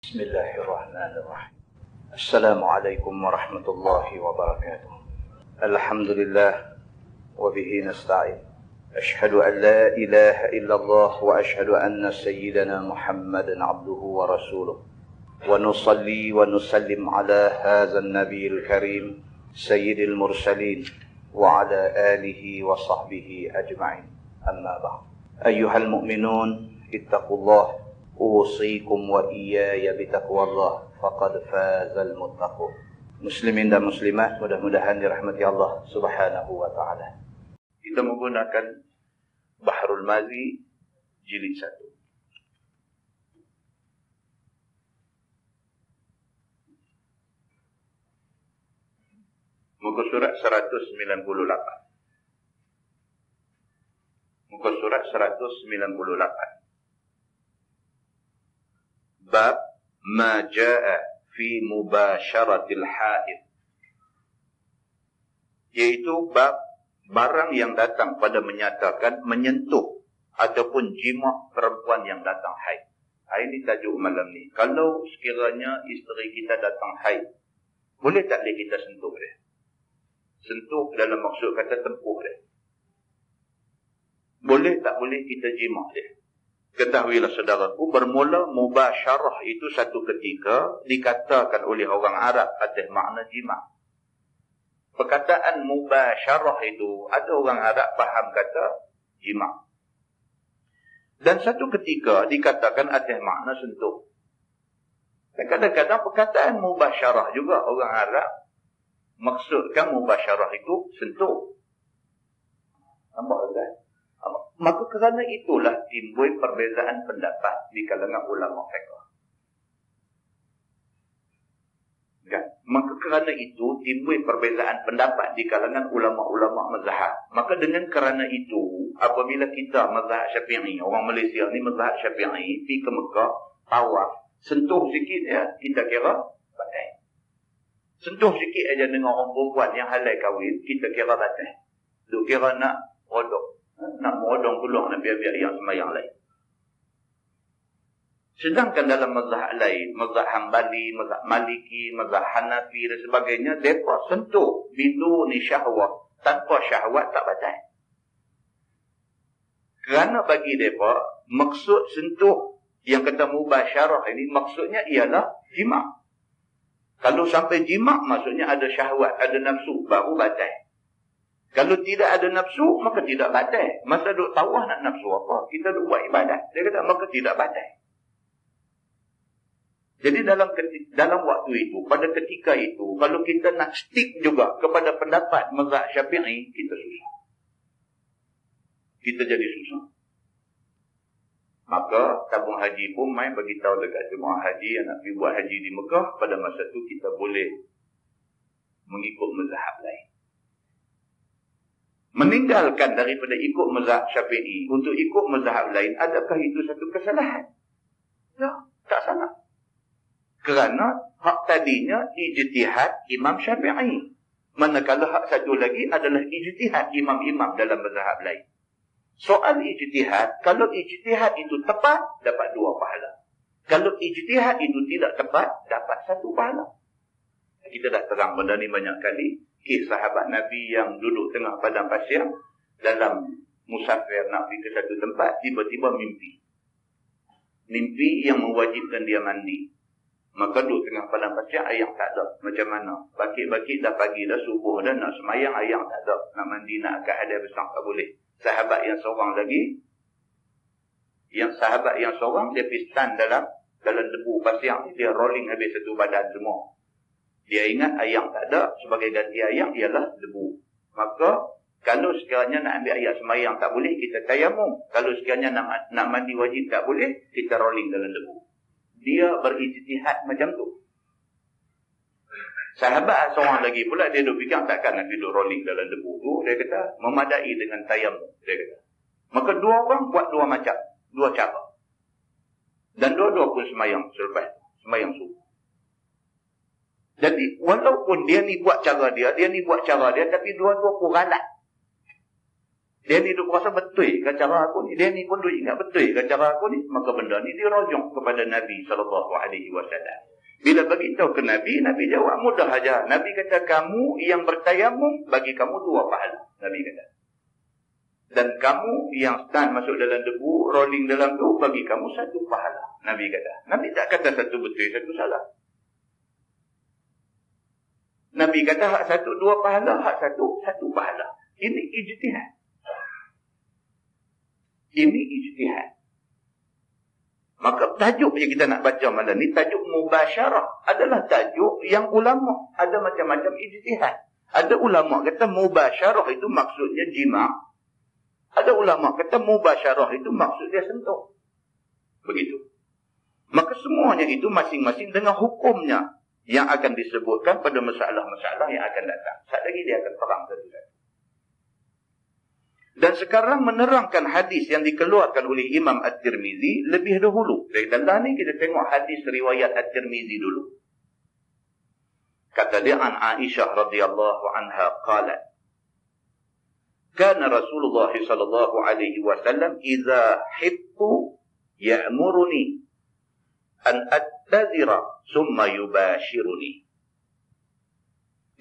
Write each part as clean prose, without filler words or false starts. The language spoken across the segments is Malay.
Bismillahirrahmanirrahim. Assalamualaikum warahmatullahi wabarakatuh. Alhamdulillah wa bihi nasta'in. Ashhadu an la ilaha illallah wa ashhadu anna sayyidana Muhammadan abduhu wa rasuluh. Wa nusalli wa nusallim ala hadha an-nabiyil karim sayyidil mursalin wa ala alihi wa sahbihi ajma'in. Amma ba'd. Ayyuhal mu'minun ittaqullah usikum wa iyaya bitaqwallah faqad fazal muttaqun. Muslimin dan muslimat, mudah-mudahan dirahmati Allah Subhanahu wa taala. Kita menggunakan Bahrul Mazi jilid 1. Muka surat 198. Muka surat 198. Bab ma jaa fi mubasharatil haid, yaitu bab barang yang datang pada menyatakan menyentuh ataupun jima' perempuan yang datang haid. Ini tajuk malam ni. Kalau sekiranya isteri kita datang haid, boleh tak boleh kita sentuh dia? Sentuh dalam maksud kata tempuh dia. Boleh tak boleh kita jima' dia? Ketahuilah saudaraku, bermula mubasyarah itu satu ketika dikatakan oleh orang Arab atas makna jima'. Perkataan mubasyarah itu ada orang Arab faham kata jima'. Dan satu ketika dikatakan atas makna sentuh. Dan kadang-kadang perkataan mubasyarah juga orang Arab maksudkan mubasyarah itu sentuh. Nampak kan? Maka kerana itulah timbul perbezaan pendapat di kalangan ulama fiqh. Kan? Maka kerana itu timbul perbezaan pendapat di kalangan ulama-ulama mazhab. Maka dengan kerana itu, apabila kita mazhab Syafi'i, orang Malaysia ni mazhab Syafi'i, pergi ke Mekah, tawaf, sentuh sikit ya, kita kira batal. Sentuh sikit aja dengan orang perempuan yang halal kahwin, kita kira batal. Duk kira nak rodok. Nak merodong peluang nak biar-biar yang sembahyang lain. Sedangkan dalam mazhab lain, mazhab Hanbali, mazhab Maliki, mazhab Hanafi dan sebagainya, mereka sentuh biduni syahwat, tanpa syahwat tak batal. Kerana bagi mereka, maksud sentuh yang kata mubasyarah ini, maksudnya ialah jima'. Kalau sampai jima' maksudnya ada syahwat, ada nafsu, baru batal. Kalau tidak ada nafsu, maka tidak batal. Masa duk tawah nak nafsu apa? Kita duk buat ibadat. Dia kata, maka tidak batal. Jadi dalam waktu itu, pada ketika itu, kalau kita nak stick juga kepada pendapat mazhab Syafi'i, kita susah. Kita jadi susah. Maka tabung haji pun main bagi tahu dekat jemaah haji yang nak pergi buat haji di Mekah, pada masa itu kita boleh mengikut mazhab lain. Meninggalkan daripada ikut mazhab Syafi'i untuk ikut mazhab lain, adakah itu satu kesalahan? Ya, tak salah. Kerana hak tadinya ijtihad Imam Syafi'i. Manakala hak satu lagi adalah ijtihad imam-imam dalam mazhab lain. Soal ijtihad, kalau ijtihad itu tepat, dapat 2 pahala. Kalau ijtihad itu tidak tepat, dapat 1 pahala. Kita dah terang benda ni banyak kali. Kisah sahabat Nabi yang duduk tengah padang pasir dalam musafir nak pergi ke satu tempat, tiba-tiba mimpi. Mimpi yang mewajibkan dia mandi. Maka duduk tengah padang pasir, air tak ada. Macam mana? Bakit-bakit dah pagi dah, subuh dah, nak semayang, air tak ada. Nak mandi, nak akad hadiah besar, tak boleh. Sahabat yang seorang lagi, sahabat yang seorang, dia pergi stand dalam debu pasir ni, dia rolling habis satu badan semua. Dia ingat ayam tak ada, sebagai ganti ayam ialah debu. Maka, kalau sekiranya nak ambil ayat semayang tak boleh, kita tayamum. Kalau sekiranya nak mandi wajib tak boleh, kita rolling dalam debu. Dia berijtihad macam tu. Sahabat seorang lagi pula, dia duduk fikir, takkan nak duduk rolling dalam debu tu. Dia kata, memadai dengan tayamum. Dia kata. Maka 2 orang buat 2 macam, 2 cara. Dan 2-2 pun semayang selepas, semayang subuh. Jadi, walaupun dia ni buat cara dia ni buat cara dia, tapi 2-2 pun ralat. Dia ni duk rasa betul ke cara aku ni. Dia ni pun duk ingat betul ke cara aku ni. Maka benda ni dirojong kepada Nabi SAW. Bila beritahu ke Nabi, Nabi jawab mudah aja. Nabi kata, kamu yang bertayamum, bagi kamu 2 pahala. Nabi kata. Dan kamu yang stand masuk dalam debu, rolling dalam tu, bagi kamu 1 pahala. Nabi kata. Nabi tak kata satu betul, satu salah. Nabi kata hak 1 2 pahala, hak 1 1 pahala. Ini ijtihad. Ini ijtihad. Maka tajuk yang kita nak baca malam ni, tajuk mubasyarah, adalah tajuk yang ulama ada macam-macam ijtihad. Ada ulama kata mubasyarah itu maksudnya jima'. Ada ulama kata mubasyarah itu maksudnya sentuh. Begitu. Maka semuanya itu masing-masing dengan hukumnya yang akan disebutkan pada masalah-masalah yang akan datang. Saat lagi dia akan terang satu-satu. Dan sekarang menerangkan hadis yang dikeluarkan oleh Imam At-Tirmizi lebih dahulu. Dari dalam ni kita tengok hadis riwayat At-Tirmizi dulu. Kata dia an Aisyah radhiyallahu anha qalat, kana Rasulullah sallallahu alaihi wasallam idza hibbu ya'muruni an attazira summa yubashiruni.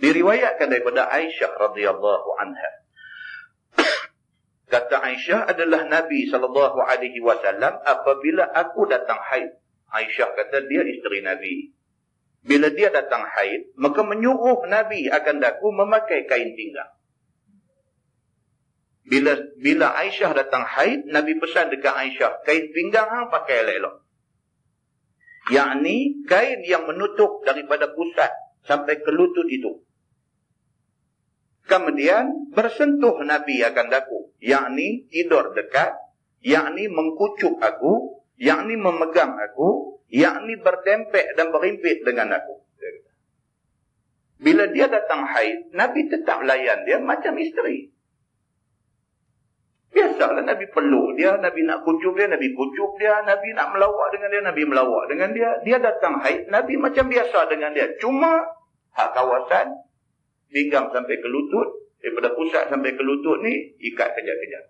Diriwayatkan daripada Aisyah radhiyallahu anha. Kata Aisyah adalah Nabi sallallahu alaihi wasallam apabila aku datang haid. Aisyah kata dia isteri Nabi. Bila dia datang haid, maka menyuruh Nabi akan daku memakai kain pinggang. Bila Aisyah datang haid, Nabi pesan dekat Aisyah, kain pinggang hang pakai elok-elok. Yakni kain yang menutup daripada pusat sampai ke lutut itu. Kemudian bersentuh Nabi akan daku, yakni tidur dekat, yakni mengkucuk aku, yakni memegang aku, yakni berdempek dan berimpit dengan aku. Bila dia datang haid, Nabi tetap layan dia macam isteri. Biasalah Nabi peluk dia, Nabi nak kucuk dia, Nabi kucuk dia, Nabi nak melawak dengan dia, Nabi melawak dengan dia. Dia datang haid, Nabi macam biasa dengan dia. Cuma hak kawasan pinggang sampai ke lutut, daripada pusat sampai ke lutut ni ikat kejap-kejap.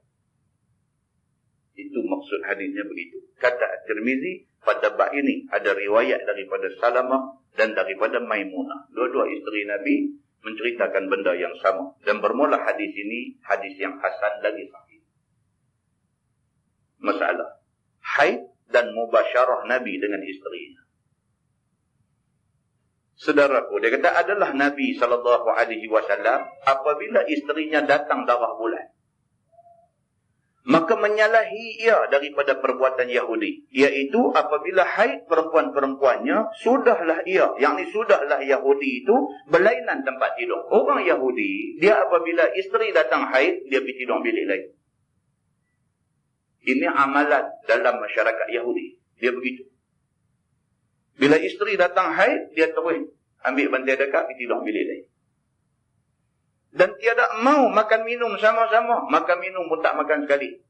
Itu maksud hadisnya begitu. Kata At-Tirmizi, pada bab ini ada riwayat daripada Salamah dan daripada Maimunah. Dua-dua isteri Nabi menceritakan benda yang sama. Dan bermula hadis ini hadis yang hasan lagi sahih. Masalah haid dan mubasyarah Nabi dengan isterinya. Saudaraku, dia kata adalah Nabi SAW apabila isterinya datang darah bulan, maka menyalahi ia daripada perbuatan Yahudi, iaitu apabila haid perempuan-perempuannya, sudahlah ia, yakni sudahlah Yahudi itu berlainan tempat tidur. Orang Yahudi, dia apabila isteri datang haid, dia pergi tidur bilik lain. Ini amalan dalam masyarakat Yahudi. Dia begitu. Bila isteri datang haid, dia terus ambil bantai dekat, pergi tidur bilik lain. Dan tiada mau makan minum sama-sama. Makan minum pun tak makan sekali.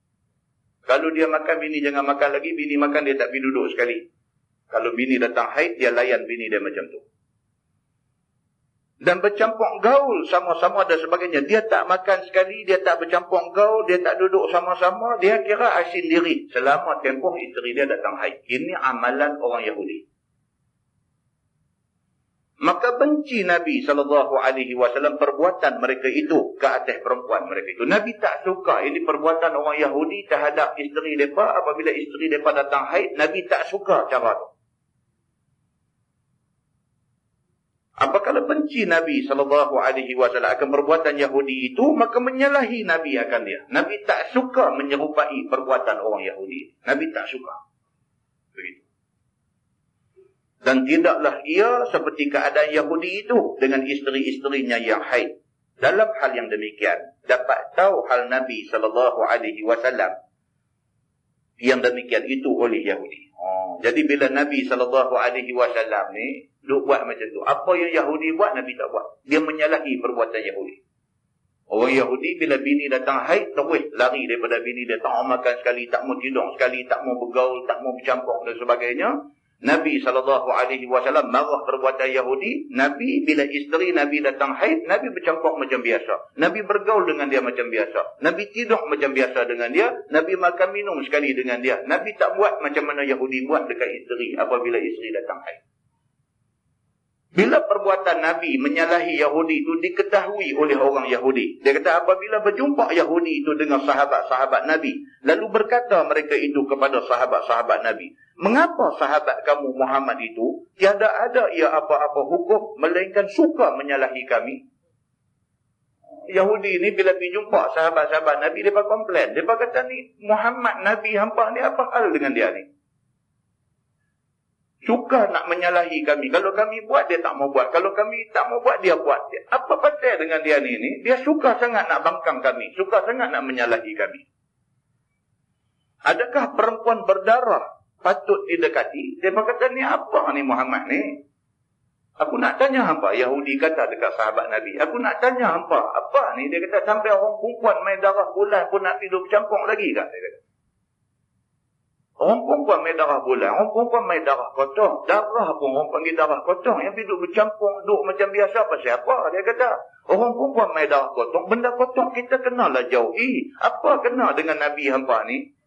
Kalau dia makan, bini jangan makan lagi. Bini makan, dia tak pergi duduk sekali. Kalau bini datang haid, dia layan bini dia macam tu. Dan bercampur gaul sama-sama dan sebagainya. Dia tak makan sekali, dia tak bercampur gaul, dia tak duduk sama-sama. Dia kira asin diri selama tempoh isteri dia datang haid. Ini amalan orang Yahudi. Maka benci Nabi SAW perbuatan mereka itu ke atas perempuan mereka itu. Nabi tak suka ini perbuatan orang Yahudi terhadap isteri mereka. Apabila isteri mereka datang haid, Nabi tak suka cara itu. Apakala benci Nabi SAW akan perbuatan Yahudi itu, maka menyalahi Nabi akan dia. Nabi tak suka menyerupai perbuatan orang Yahudi. Nabi tak suka. Begitu. Dan tidaklah ia seperti keadaan Yahudi itu dengan isteri-isterinya yang haid. Dalam hal yang demikian, dapat tahu hal Nabi SAW yang demikian itu oleh Yahudi. Jadi bila Nabi SAW ni duk buat macam tu, apa yang Yahudi buat, Nabi tak buat. Dia menyalahi perbuatan Yahudi. Orang Yahudi bila bini datang haid, terus lari daripada bini dia. Tak mau makan sekali, tak mau tidur sekali, tak mau bergaul, tak mau bercampur dan sebagainya. Nabi SAW marah perbuatan Yahudi. Nabi bila isteri Nabi datang haid, Nabi bercampur macam biasa. Nabi bergaul dengan dia macam biasa. Nabi tidur macam biasa dengan dia. Nabi makan minum sekali dengan dia. Nabi tak buat macam mana Yahudi buat dekat isteri apabila isteri datang haid. Bila perbuatan Nabi menyalahi Yahudi itu diketahui oleh orang Yahudi. Dia kata apabila berjumpa Yahudi itu dengan sahabat-sahabat Nabi. Lalu berkata mereka itu kepada sahabat-sahabat Nabi. Mengapa sahabat kamu Muhammad itu tiada ada ia apa-apa hukum melainkan suka menyalahi kami? Yahudi ni bila pergi jumpa sahabat-sahabat Nabi, mereka komplain. Mereka kata ni Muhammad Nabi hampa ni apa hal dengan dia ni? Suka nak menyalahi kami. Kalau kami buat, dia tak mau buat. Kalau kami tak mau buat, dia buat. Apa pasal dengan dia ni? Dia suka sangat nak bangkang kami. Suka sangat nak menyalahi kami. Adakah perempuan berdarah patut didekati? Dia kata, ni apa ni Muhammad ni? Aku nak tanya hampa. Yahudi kata dekat sahabat Nabi. Aku nak tanya hampa. Apa ni? Dia kata, sampai orang perempuan main darah bulan pun nak tidur bercampur lagi tak? Dia kata. Orang perempuan main darah bulan, orang perempuan main darah kotong. Darah pun orang panggil darah kotong. Yang duduk bercampur, duduk macam biasa. Pasal apa? Dia kata, orang perempuan main darah kotong. Benda kotong kita kenalah jauhi. Apa kena dengan Nabi hampa ni?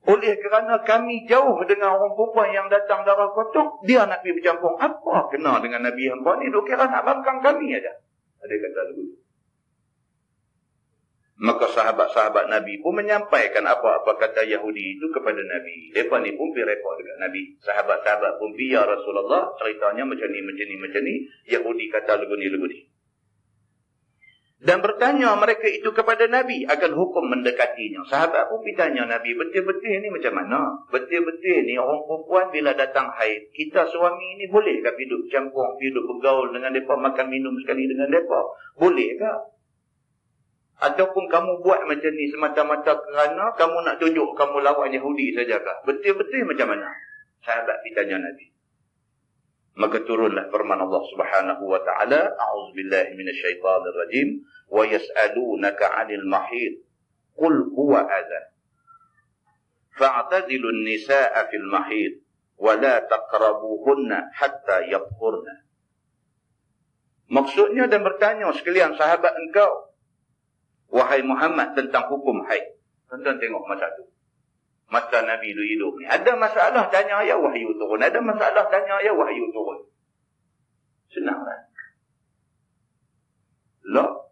Oleh kerana kami jauh dengan orang perempuan yang datang darah kotong, dia nak pergi bercampur. Apa kena dengan Nabi hampa ni? Dia kira nak bangkang kami aja. Dia kata begitu. Maka sahabat-sahabat Nabi pun menyampaikan apa-apa kata Yahudi itu kepada Nabi. Mereka ni pun pergi report dekat Nabi. Sahabat-sahabat pun pergi, ya Rasulullah, ceritanya macam ni. Yahudi kata lagu ni. Dan bertanya mereka itu kepada Nabi akan hukum mendekatinya. Sahabat pun pergi tanya Nabi, betul-betul ni macam mana? Betul-betul ni orang perempuan bila datang haid, kita suami ni bolehkah hidup campur, hidup bergaul dengan mereka, makan minum sekali dengan mereka? Bolehkah? Ataupun kamu buat macam ni semata-mata kerana kamu nak tunjuk kamu lawan Yahudi sajakah? Betul-betul macam mana? Sahabat ditanya Nabi. Maka turunlah firman Allah Subhanahu wa taala, a'udzubillahi minasyaitonir rajim, wa yas'alunaka 'anil mahid qul huwa adhan fa'tazilun nisaa fil mahid wa la taqrabuhunna hatta yatahurna. Maksudnya dan bertanya sekalian sahabat engkau, wahai Muhammad, tentang hukum haid. Tuan-tuan tengok masa tu. Masa Nabi itu hidup ni. Ada masalah tanya ayat wahyu turun. Ada masalah tanya ayat wahyu turun. Senang kan? Lah.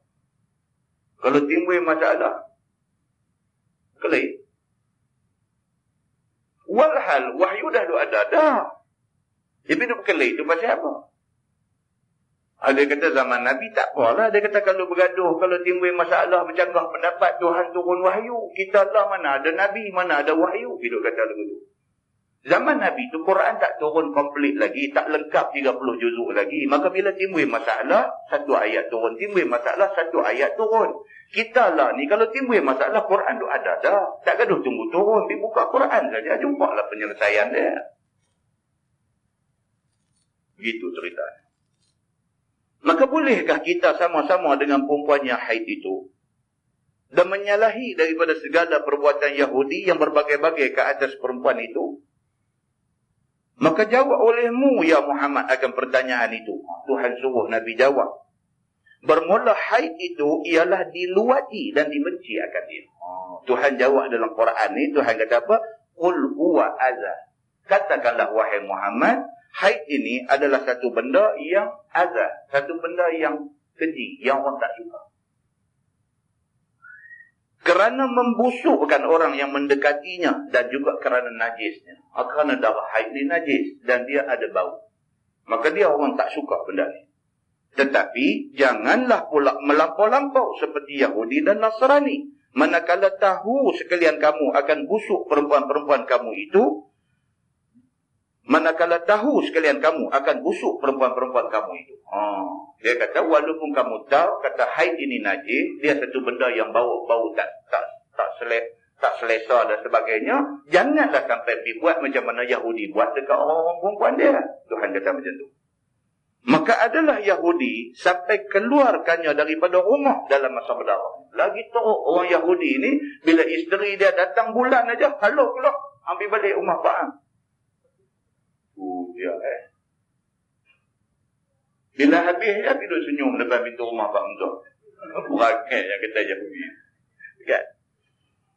Kalau timbul masalah. Kelih. Walhal wahyu dah ada dah. Jadi itu kelih itu pasal apa? Dia kata zaman Nabi tak apalah. Dia kata kalau bergaduh, kalau timbul masalah, bercanggah pendapat, Tuhan turun wahyu. Kita lah mana ada Nabi, mana ada wahyu. Hidup kata begitu. Zaman Nabi tu Quran tak turun komplit lagi, tak lengkap 30 juzuk lagi. Maka bila timbul masalah, satu ayat turun. Timbul masalah, satu ayat turun. Kita lah ni kalau timbul masalah, Quran tu ada dah. Tak gaduh tunggu turun. Dia buka Quran saja, jumpalah penyelesaian dia. Begitu ceritanya. Maka bolehkah kita sama-sama dengan perempuan yang haid itu dan menyalahi daripada segala perbuatan Yahudi yang berbagai-bagai ke atas perempuan itu? Maka jawab olehmu ya Muhammad akan pertanyaan itu. Tuhan suruh Nabi jawab. Bermula haid itu ialah diluati dan dibenci akan dia. Tuhan jawab dalam Quran ni, Tuhan kata apa? Qul huwa adhan. Katakanlah wahai Muhammad, haid ini adalah satu benda yang azab, satu benda yang keji, yang orang tak suka. Kerana membusukkan orang yang mendekatinya dan juga kerana najisnya. Kerana darah haid ini najis dan dia ada bau. Maka dia orang tak suka benda ni. Tetapi janganlah pula melampau-lampau seperti Yahudi dan Nasrani. Manakala tahu sekalian kamu akan busuk perempuan-perempuan kamu itu, manakala tahu sekalian kamu akan busuk perempuan-perempuan kamu itu. Dia kata walaupun kamu tahu kata haid ini najis, dia satu benda yang bau tak selesa dan sebagainya, janganlah sampai pergi buat macam mana Yahudi buat dekat orang-orang perempuan dia. Tuhan kata macam tu. Maka adalah Yahudi sampai keluarkannya daripada rumah dalam masa berdarah. Lagi teruk orang Yahudi ini bila isteri dia datang bulan aja, halo keluar, ambil balik rumah Pak. dia. Bila habis, dia duduk senyum depan pintu rumah Pak Mentah. Berakai yang kata Yahudi. Kan?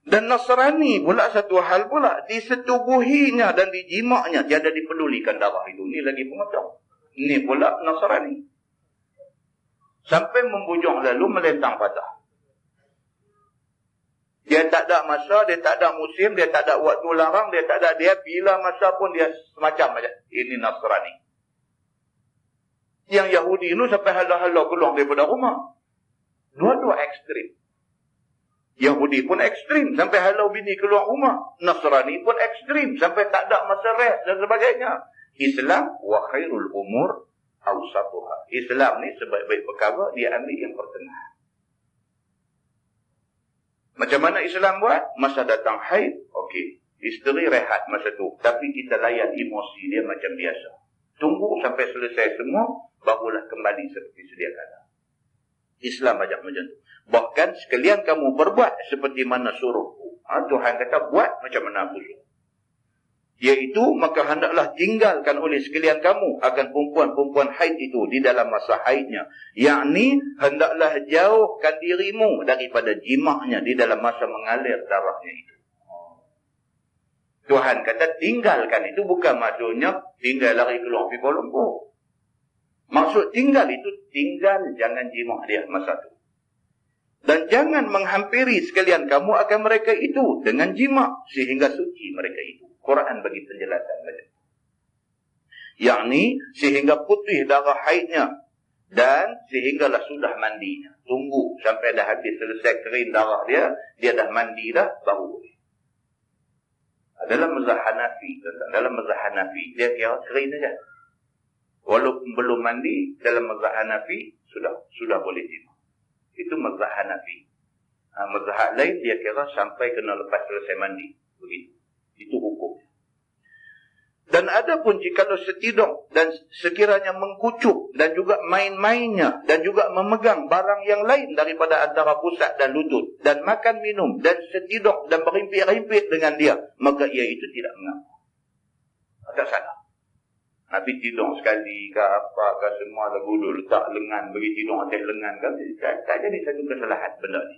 Dan Nasrani pula satu hal pula. Disetubuhinya dan dijimaknya. Tiada dipedulikan darah itu. Ni lagi pengetang. Ni pula Nasrani. Sampai membujung lalu melentang patah. Dia tak ada masa, dia tak ada musim, dia tak ada waktu larang, dia tak ada dia. Bila masa pun dia semacam macam. Ini Nasrani. Yang Yahudi itu sampai halau-halau keluar daripada rumah. Dua-dua ekstrim. Yahudi pun ekstrim sampai halau bini keluar rumah. Nasrani pun ekstrim sampai tak ada masa rest dan sebagainya. Islam wa khairul umur awsatuha. Islam ni sebaik-baik perkara dia ambil yang pertengahan. Macam mana Islam buat? Masa datang haid, okey. Isteri rehat masa tu. Tapi kita layan emosi dia macam biasa. Tunggu sampai selesai semua, barulah kembali seperti sedia kala. Islam ajak macam tu. Bahkan sekalian kamu berbuat seperti mana suruh. Tuhan kata buat macam mana aku suruh. Iaitu maka hendaklah tinggalkan oleh sekalian kamu akan perempuan-perempuan haid itu di dalam masa haidnya. Yakni hendaklah jauhkan dirimu daripada jimaknya di dalam masa mengalir darahnya itu. Tuhan kata tinggalkan itu bukan maksudnya tinggal lari keluar pergi Kuala Lumpur. Maksud tinggal itu tinggal jangan jimak dia masa itu. Dan jangan menghampiri sekalian kamu akan mereka itu dengan jimak sehingga suci mereka itu. Quran bagi penjelasan macam itu. Yakni sehingga putih darah haidnya dan sehinggalah sudah mandinya. Tunggu sampai dah habis selesai kering darah dia, dia dah mandi dah baru boleh. Dalam mazhab Hanafi, dalam mazhab Hanafi dia kira kering saja. Walaupun belum mandi, dalam mazhab Hanafi sudah boleh jimat. Itu mazhab Hanafi. Mazhab lain dia kira sampai kena lepas selesai mandi. Begitu. Itu hukum. Dan ada pun jikalau setidok dan sekiranya mengkucuk dan juga main-mainnya dan juga memegang barang yang lain daripada antara pusat dan lutut dan makan minum dan setidok dan berimpit-rimpit dengan dia, maka ia itu tidak mengapa. Tak salah. Nabi tidur sekali ke apa ke semua lagu duduk letak lengan bagi tidur atas lengan kan tak jadi satu kesalahan benda ni.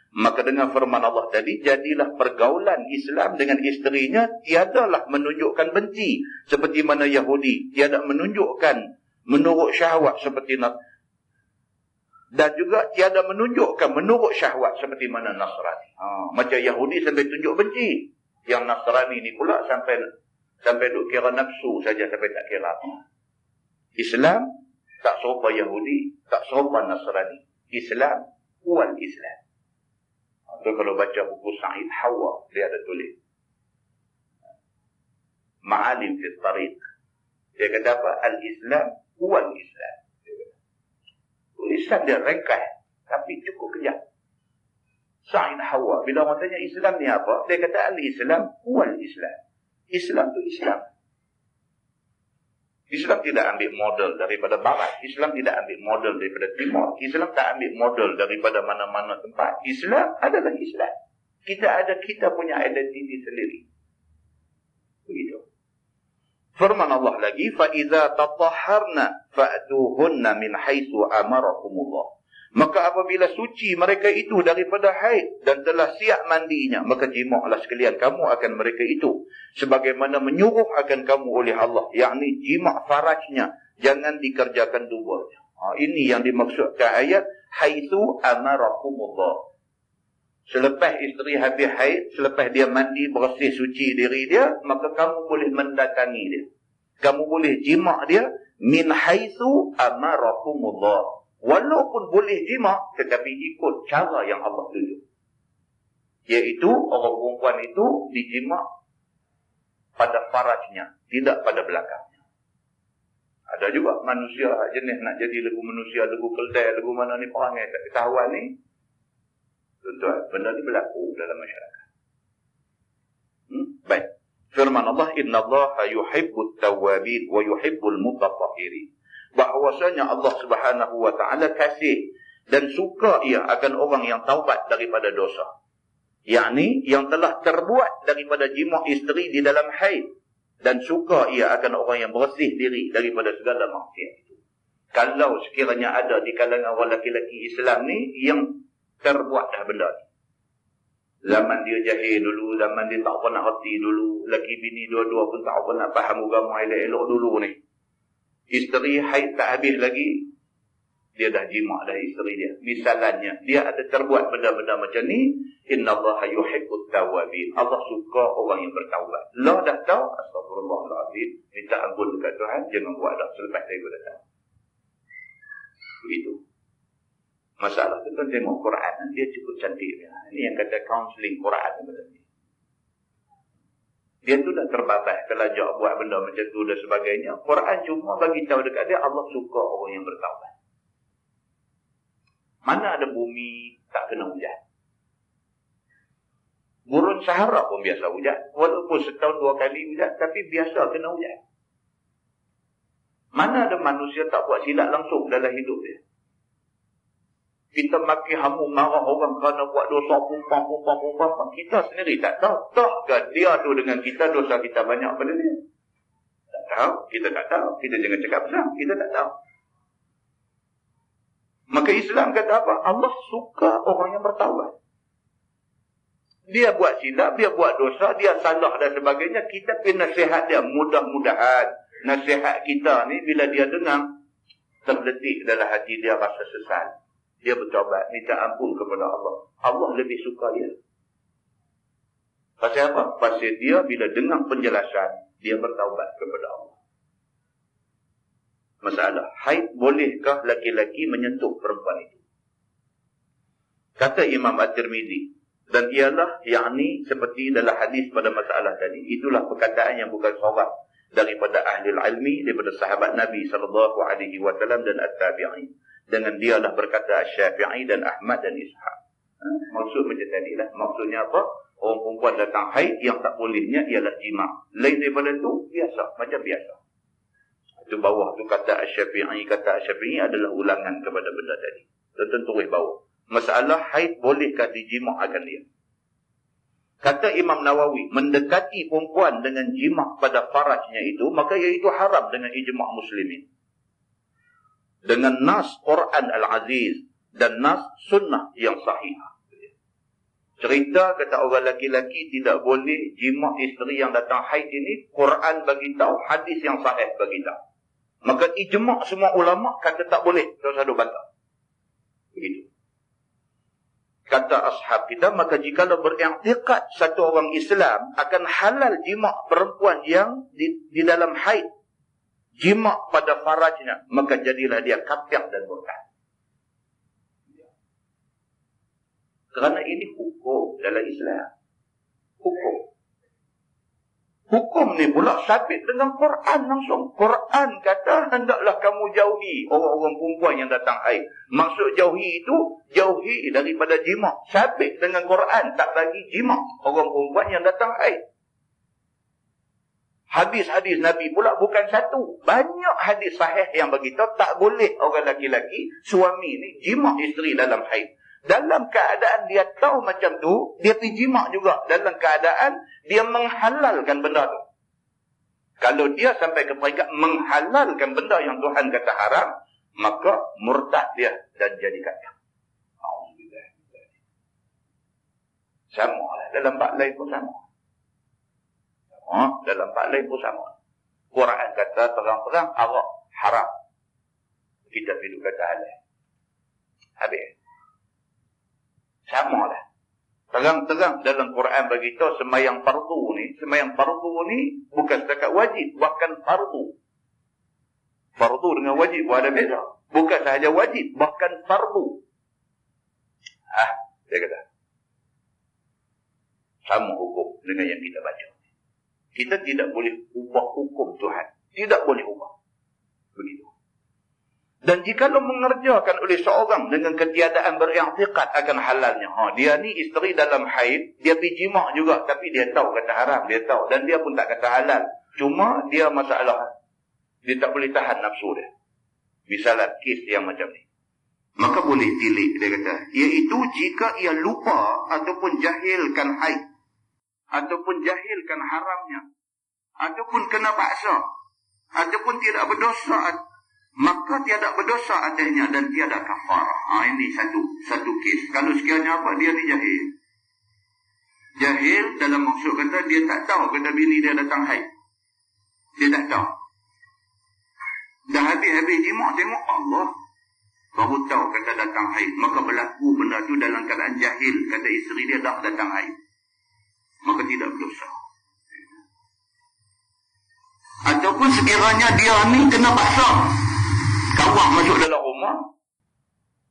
Maka dengan firman Allah tadi, jadilah pergaulan Islam dengan isterinya tiadalah menunjukkan benci seperti mana Yahudi, tiada menunjukkan menurut syahwat seperti dan juga tiada menunjukkan menurut syahwat seperti mana Nasrani. Macam Yahudi sampai tunjuk benci, yang Nasrani ni pula sampai duk kira nafsu saja sampai tak kira apa. Islam tak serupa Yahudi, tak serupa Nasrani. Islam wal Islam. So, kalau baca buku Sa'id Hawa, dia ada tulis Ma'alim fi Tariq. Dia kata apa? Al-Islam huwal Islam. Islam dia ringkas, tapi cukup kejap. Sa'id Hawa, bila orang tanya Islam ni apa, dia kata Al-Islam huwal Islam. Islam tu Islam. Islam tidak ambil model daripada barat. Islam tidak ambil model daripada timur. Islam tak ambil model daripada mana-mana tempat. Islam adalah Islam. Kita punya identiti sendiri. Begitu. Firman Allah lagi, فَإِذَا تَطَهَّرْنَ فَأْتُوهُنَّ مِنْ حَيْثُ أَمَرَكُمُ اللَّهُ. Maka apabila suci mereka itu daripada haid dan telah siap mandinya, maka jimaklah sekalian kamu akan mereka itu sebagaimana menyuruh akan kamu oleh Allah, yakni jimak farajnya, jangan dikerjakan duburnya. Ini yang dimaksudkan ayat haitsu amarakumullah. Selepas isteri habis haid, selepas dia mandi bersih suci diri dia, maka kamu boleh mendatangi dia, kamu boleh jimak dia min haitsu amarakumullah. Walaupun boleh jimak, tetapi ikut cara yang Allah tunjuk. Iaitu orang perempuan itu dijimak pada farajnya, tidak pada belakangnya. Ada juga manusia jenis nak jadi lagu manusia, lagu keldai, lagu mana ni perangai tak ketahuan ni. Tuan-tuan, benda ni berlaku dalam masyarakat. Baik. Firman Allah, Inna Allah yuhibbut tawabin wa yuhibbul mutatahhirin. Bahawasanya Allah Subhanahu wa ta'ala kasih dan suka ia akan orang yang taubat daripada dosa. Yakni yang telah terbuat daripada jimak isteri di dalam haid dan suka ia akan orang yang bersih diri daripada segala maksiat itu. Kalau sekiranya ada di kalangan orang lelaki Islam ni yang terbuat dah benda ni. Zaman dia jahil dulu, zaman dia tak pernah hati dulu, laki bini dua-dua pun tak pernah faham agama elok-elok dulu ni. Isteri haid tak habis lagi, dia dah jima' dah isteri dia. Misalnya, dia ada terbuat benda-benda macam ni, innallaha yuhibbut tawwabin. Allah suka orang yang bertaubat. Lah dah tahu, astagfirullahalazim, minta ampun dekat Tuhan, jangan buat dah selepas saya dah tahu. Begitu. Masalah tu kan tengok Quran, dia cukup cantik. Ini yang kata counselling Quran. Dia tu dah terbabas kelajak buat benda macam tu dan sebagainya. Quran cuma bagi tahu dekat dia, Allah suka orang yang bertaubat. Mana ada bumi tak kena hujan? Gurun Sahara pun biasa hujan. Walaupun setahun 2 kali hujan, tapi biasa kena hujan. Mana ada manusia tak buat silap langsung dalam hidup dia? Kita maki hamu marah orang kerana buat dosa pumpang. Kita sendiri tak tahu. Takkah dia tu dengan kita dosa kita banyak pada dia? Tak tahu. Kita tak tahu. Kita jangan cakap besar. Kita tak tahu. Maka Islam kata apa? Allah suka orang yang bertaubat. Dia buat silap, dia buat dosa, dia salah dan sebagainya. Kita kena nasihat dia. Mudah-mudahan nasihat kita ni bila dia dengar, terdetik dalam hati dia rasa sesal. Dia bertaubat, minta ampun kepada Allah. Allah lebih suka dia. Pasal apa? Pasal dia bila dengar penjelasan, dia bertaubat kepada Allah. Masalah, haid bolehkah laki-laki menyentuh perempuan itu? Kata Imam At-Tirmidzi, dan ialah yakni seperti dalam hadis pada masalah tadi, itulah perkataan yang bukan sorang daripada ahli ilmi, daripada sahabat Nabi SAW dan At-Tabi'in. Dengan dialah berkata Syafi'i dan Ahmad dan Ishaq. Maksud macam tadi lah. Maksudnya apa? Orang perempuan datang haid, yang tak bolehnya ialah jima'. Lain daripada itu, biasa. Macam biasa. Itu bawah tu kata Syafi'i. Kata Syafi'i adalah ulangan kepada benda tadi. Tentu tulis bawah. Masalah haid bolehkah dijima'kan dia? Kata Imam Nawawi, mendekati perempuan dengan jima' pada farajnya itu, maka iaitu haram dengan ijma' muslimin. Dengan nas Quran Al-Aziz dan nas sunnah yang sahih. Cerita kata orang laki-laki tidak boleh jima' isteri yang datang haid ini, Quran bagi tahu, hadis yang sahih bagi tahu. Maka ijma' semua ulama kata tak boleh, terus ada bantah. Begitu. Kata ashab kita, maka jikalau beriktikad satu orang Islam akan halal jima' perempuan yang di dalam haid, jima' pada farajnya, maka jadilah dia kafir dan murtad. Kerana ini hukum dalam Islam. Hukum. Hukum ni pula sabit dengan Quran langsung. Quran kata hendaklah kamu jauhi orang-orang perempuan yang datang haid. Maksud jauhi itu, jauhi daripada jima'. Sabit dengan Quran, tak bagi jima' orang perempuan yang datang haid. Hadis-hadis Nabi pula bukan satu. Banyak hadis sahih yang beritahu tak boleh orang laki-laki, suami ni jima' isteri dalam haid. Dalam keadaan dia tahu macam tu, dia pergi jima' juga. Dalam keadaan dia menghalalkan benda tu. Kalau dia sampai ke peringkat menghalalkan benda yang Tuhan kata haram, maka murtad dia dan jadi kafir. Alhamdulillah. Sama lah. Dalam bab lain pun sama. Dalam bab lain pun sama. Quran kata terang-terang arak haram. Kita perlu kata halal. Habis. Sama lah. Terang-terang dalam Quran bagi tahu sembahyang fardu ni bukan setakat wajib, bahkan fardu. Fardu dengan wajib ada beza. Bukan sahaja wajib, bahkan fardu. Dia kata. Sama hukum dengan yang kita baca. Kita tidak boleh ubah hukum Tuhan. Tidak boleh ubah. Begitu. Dan jikalau mengerjakan oleh seorang dengan ketiadaan beriktikad akan halalnya. Dia ni isteri dalam haid, dia pergi jima' juga. Tapi dia tahu kata haram, dia tahu. Dan dia pun tak kata halal. Cuma dia masalah. Dia tak boleh tahan nafsu dia. Misalnya kes yang macam ni. Maka boleh tilik, dia kata. Iaitu jika ia lupa ataupun jahilkan haid. Ataupun jahilkan haramnya. ataupun kena paksa, ataupun tidak berdosa, maka tiada berdosa atasnya dan tiada kafarah. Ini satu kes. Kalau sekiranya apa, dia ni jahil. Jahil dalam maksud kata dia tak tahu kata bini dia datang haid. Dia tak tahu. Dah habis-habis jima' tengok Allah, baru tahu kata datang haid. Maka berlaku benda tu dalam keadaan jahil. Kata isteri dia dah datang haid, maka tidak berdosa. Ataupun sekiranya dia ni kena paksa, kawak masuk dalam rumah,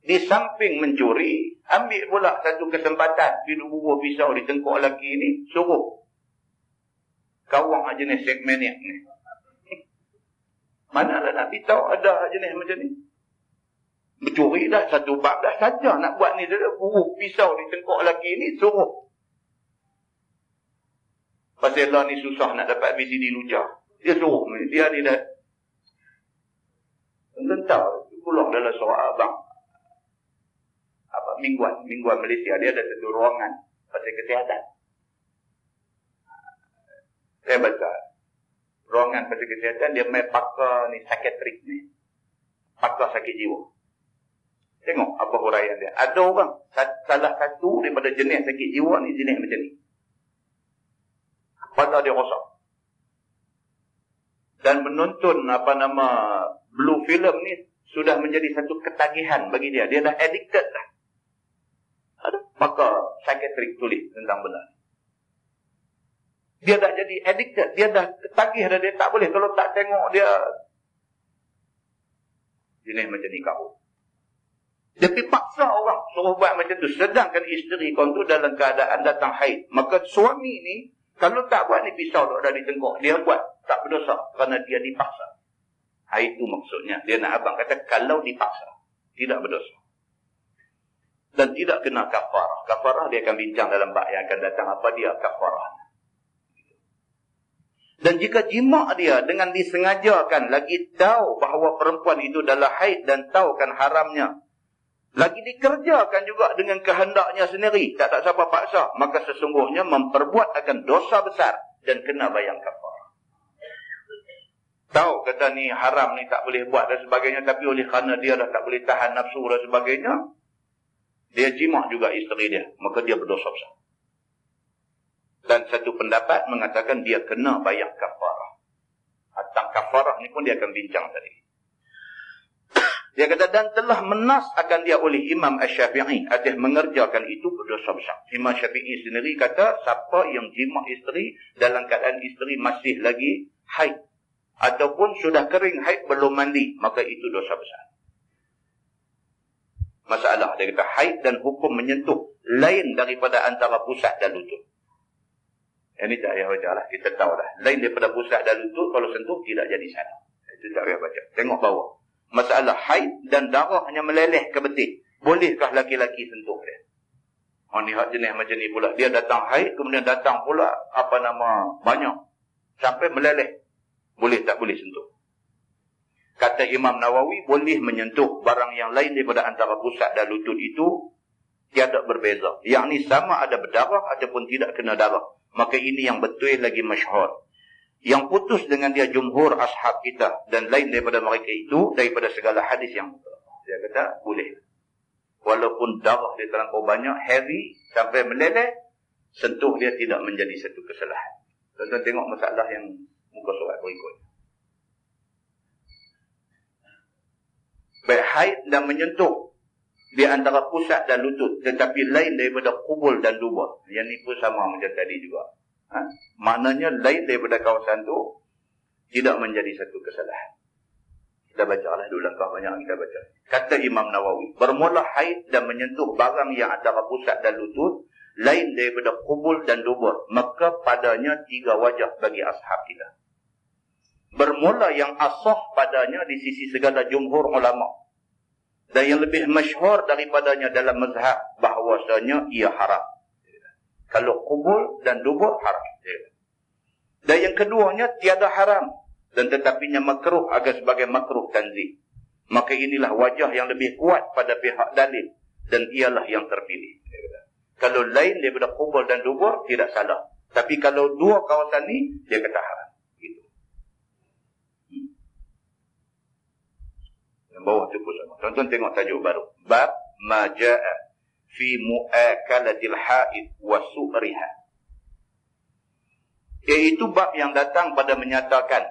di samping mencuri, ambil pula satu kesempatan, hidup bubuh pisau di tengkuk lelaki ni, suruh kawak jenis segmenik ni. Mana lah nak beritahu ada jenis macam ni? Mencuri dah, satu bab dah saja nak buat ni, dia bubuh pisau di tengkuk lelaki ni, suruh. Pasal lah ni susah nak dapat VCD lucah. Dia suruh, dia ni dah tentang pulang dalam seorang abang mingguan Malaysia. Dia ada satu ruangan pasal kesihatan. Saya baca ruangan pasal kesihatan, dia main pakar ni, psikiatrik ni, pakar sakit jiwa. Tengok apa huraian dia. Ada orang, salah satu daripada jenis sakit jiwa ni jenis macam ni, kepala dia rosak. Dan menonton blue film ni sudah menjadi satu ketagihan bagi dia. Dia dah addicted dah. Ada maka psikiatrik tulis tentang benda. Dia dah jadi addicted, dia dah ketagih dah, dia tak boleh kalau tak tengok dia jenis macam ni kau. Dia pergi paksa orang suruh buat macam tu, sedangkan isteri kau tu dalam keadaan datang haid. Maka suami ni kalau tak buat ni, pisau dah di tengkuk, dia buat, tak berdosa kerana dia dipaksa. Itu maksudnya. Dia nak abang kata kalau dipaksa, tidak berdosa. Dan tidak kena kafarah. Kafarah dia akan bincang dalam bab yang akan datang. Apa dia kafarah? Dan jika jima' dia dengan disengajakan, lagi tahu bahawa perempuan itu adalah haid dan tahu kan haramnya, lagi dikerjakan juga dengan kehendaknya sendiri, tak siapa paksa, maka sesungguhnya memperbuat akan dosa besar dan kena bayang kafarah. Tahu kata ni haram ni tak boleh buat dan sebagainya, tapi oleh kerana dia dah tak boleh tahan nafsu dan sebagainya, dia jima' juga isteri dia, maka dia berdosa besar. Dan satu pendapat mengatakan dia kena bayar kafarah. Tentang kafarah ni pun dia akan bincang tadi. Dia kata dan telah menas akan dia oleh Imam Asy-Syafi'i atas mengerjakan itu berdosa besar. Imam Syafi'i sendiri kata siapa yang jima' isteri dalam keadaan isteri masih lagi haid ataupun sudah kering haid belum mandi, maka itu dosa besar. Masalah dia kata haid dan hukum menyentuh lain daripada antara pusat dan lutut. Ini tak payah baca lah, kita tahu dah. Lain daripada pusat dan lutut, kalau sentuh tidak jadi salah. Itu tak payah baca. Tengok bawah. Masalah haid dan darah hanya meleleh ke betik. Bolehkah laki-laki sentuh dia? Ni hak jenis macam ni pula. Dia datang haid, kemudian datang pula banyak. Sampai meleleh. Boleh tak boleh sentuh? Kata Imam Nawawi, boleh menyentuh barang yang lain daripada antara pusat dan lutut itu tiada berbeza. Yang ni sama ada berdarah ataupun tidak kena darah. Maka ini yang betul lagi masyhur. Yang putus dengan dia jumhur ashab kita dan lain daripada mereka itu daripada segala hadis yang betul. Dia kata boleh. Walaupun darah dia terlampau banyak, heavy sampai meleleh, sentuh dia tidak menjadi satu kesalahan. Tuan-tuan tengok masalah yang muka surat berikut. Baik haid dan menyentuh di antara pusat dan lutut, tetapi lain daripada kubul dan dubur. Yang ni pun sama macam tadi juga. Maknanya lain daripada kawasan tu tidak menjadi satu kesalahan. Kita baca lah dulu langkah banyak kita baca. Kata Imam Nawawi, bermula haid dan menyentuh barang yang antara pusat dan lutut lain daripada kubul dan dubur, maka padanya 3 wajah bagi ashab kita. Bermula yang asah padanya di sisi segala jumhur ulama, dan yang lebih masyhur daripadanya dalam mazhab bahawasanya ia haram. Kalau kubul dan dubur haram. Dan yang keduanya tiada haram, dan tetapinya makruh agak sebagai makruh tanzih. Maka inilah wajah yang lebih kuat pada pihak dalil, dan ialah yang terpilih. Kalau lain daripada kubul dan dubur tidak salah, tapi kalau dua kawasan ni dia kata haram. Yang bawah tu pun sama. Tuan-tuan tengok tajuk baru. Bab ma jaa fi muakalatil haid wa su'riha. Iaitu bab yang datang pada menyatakan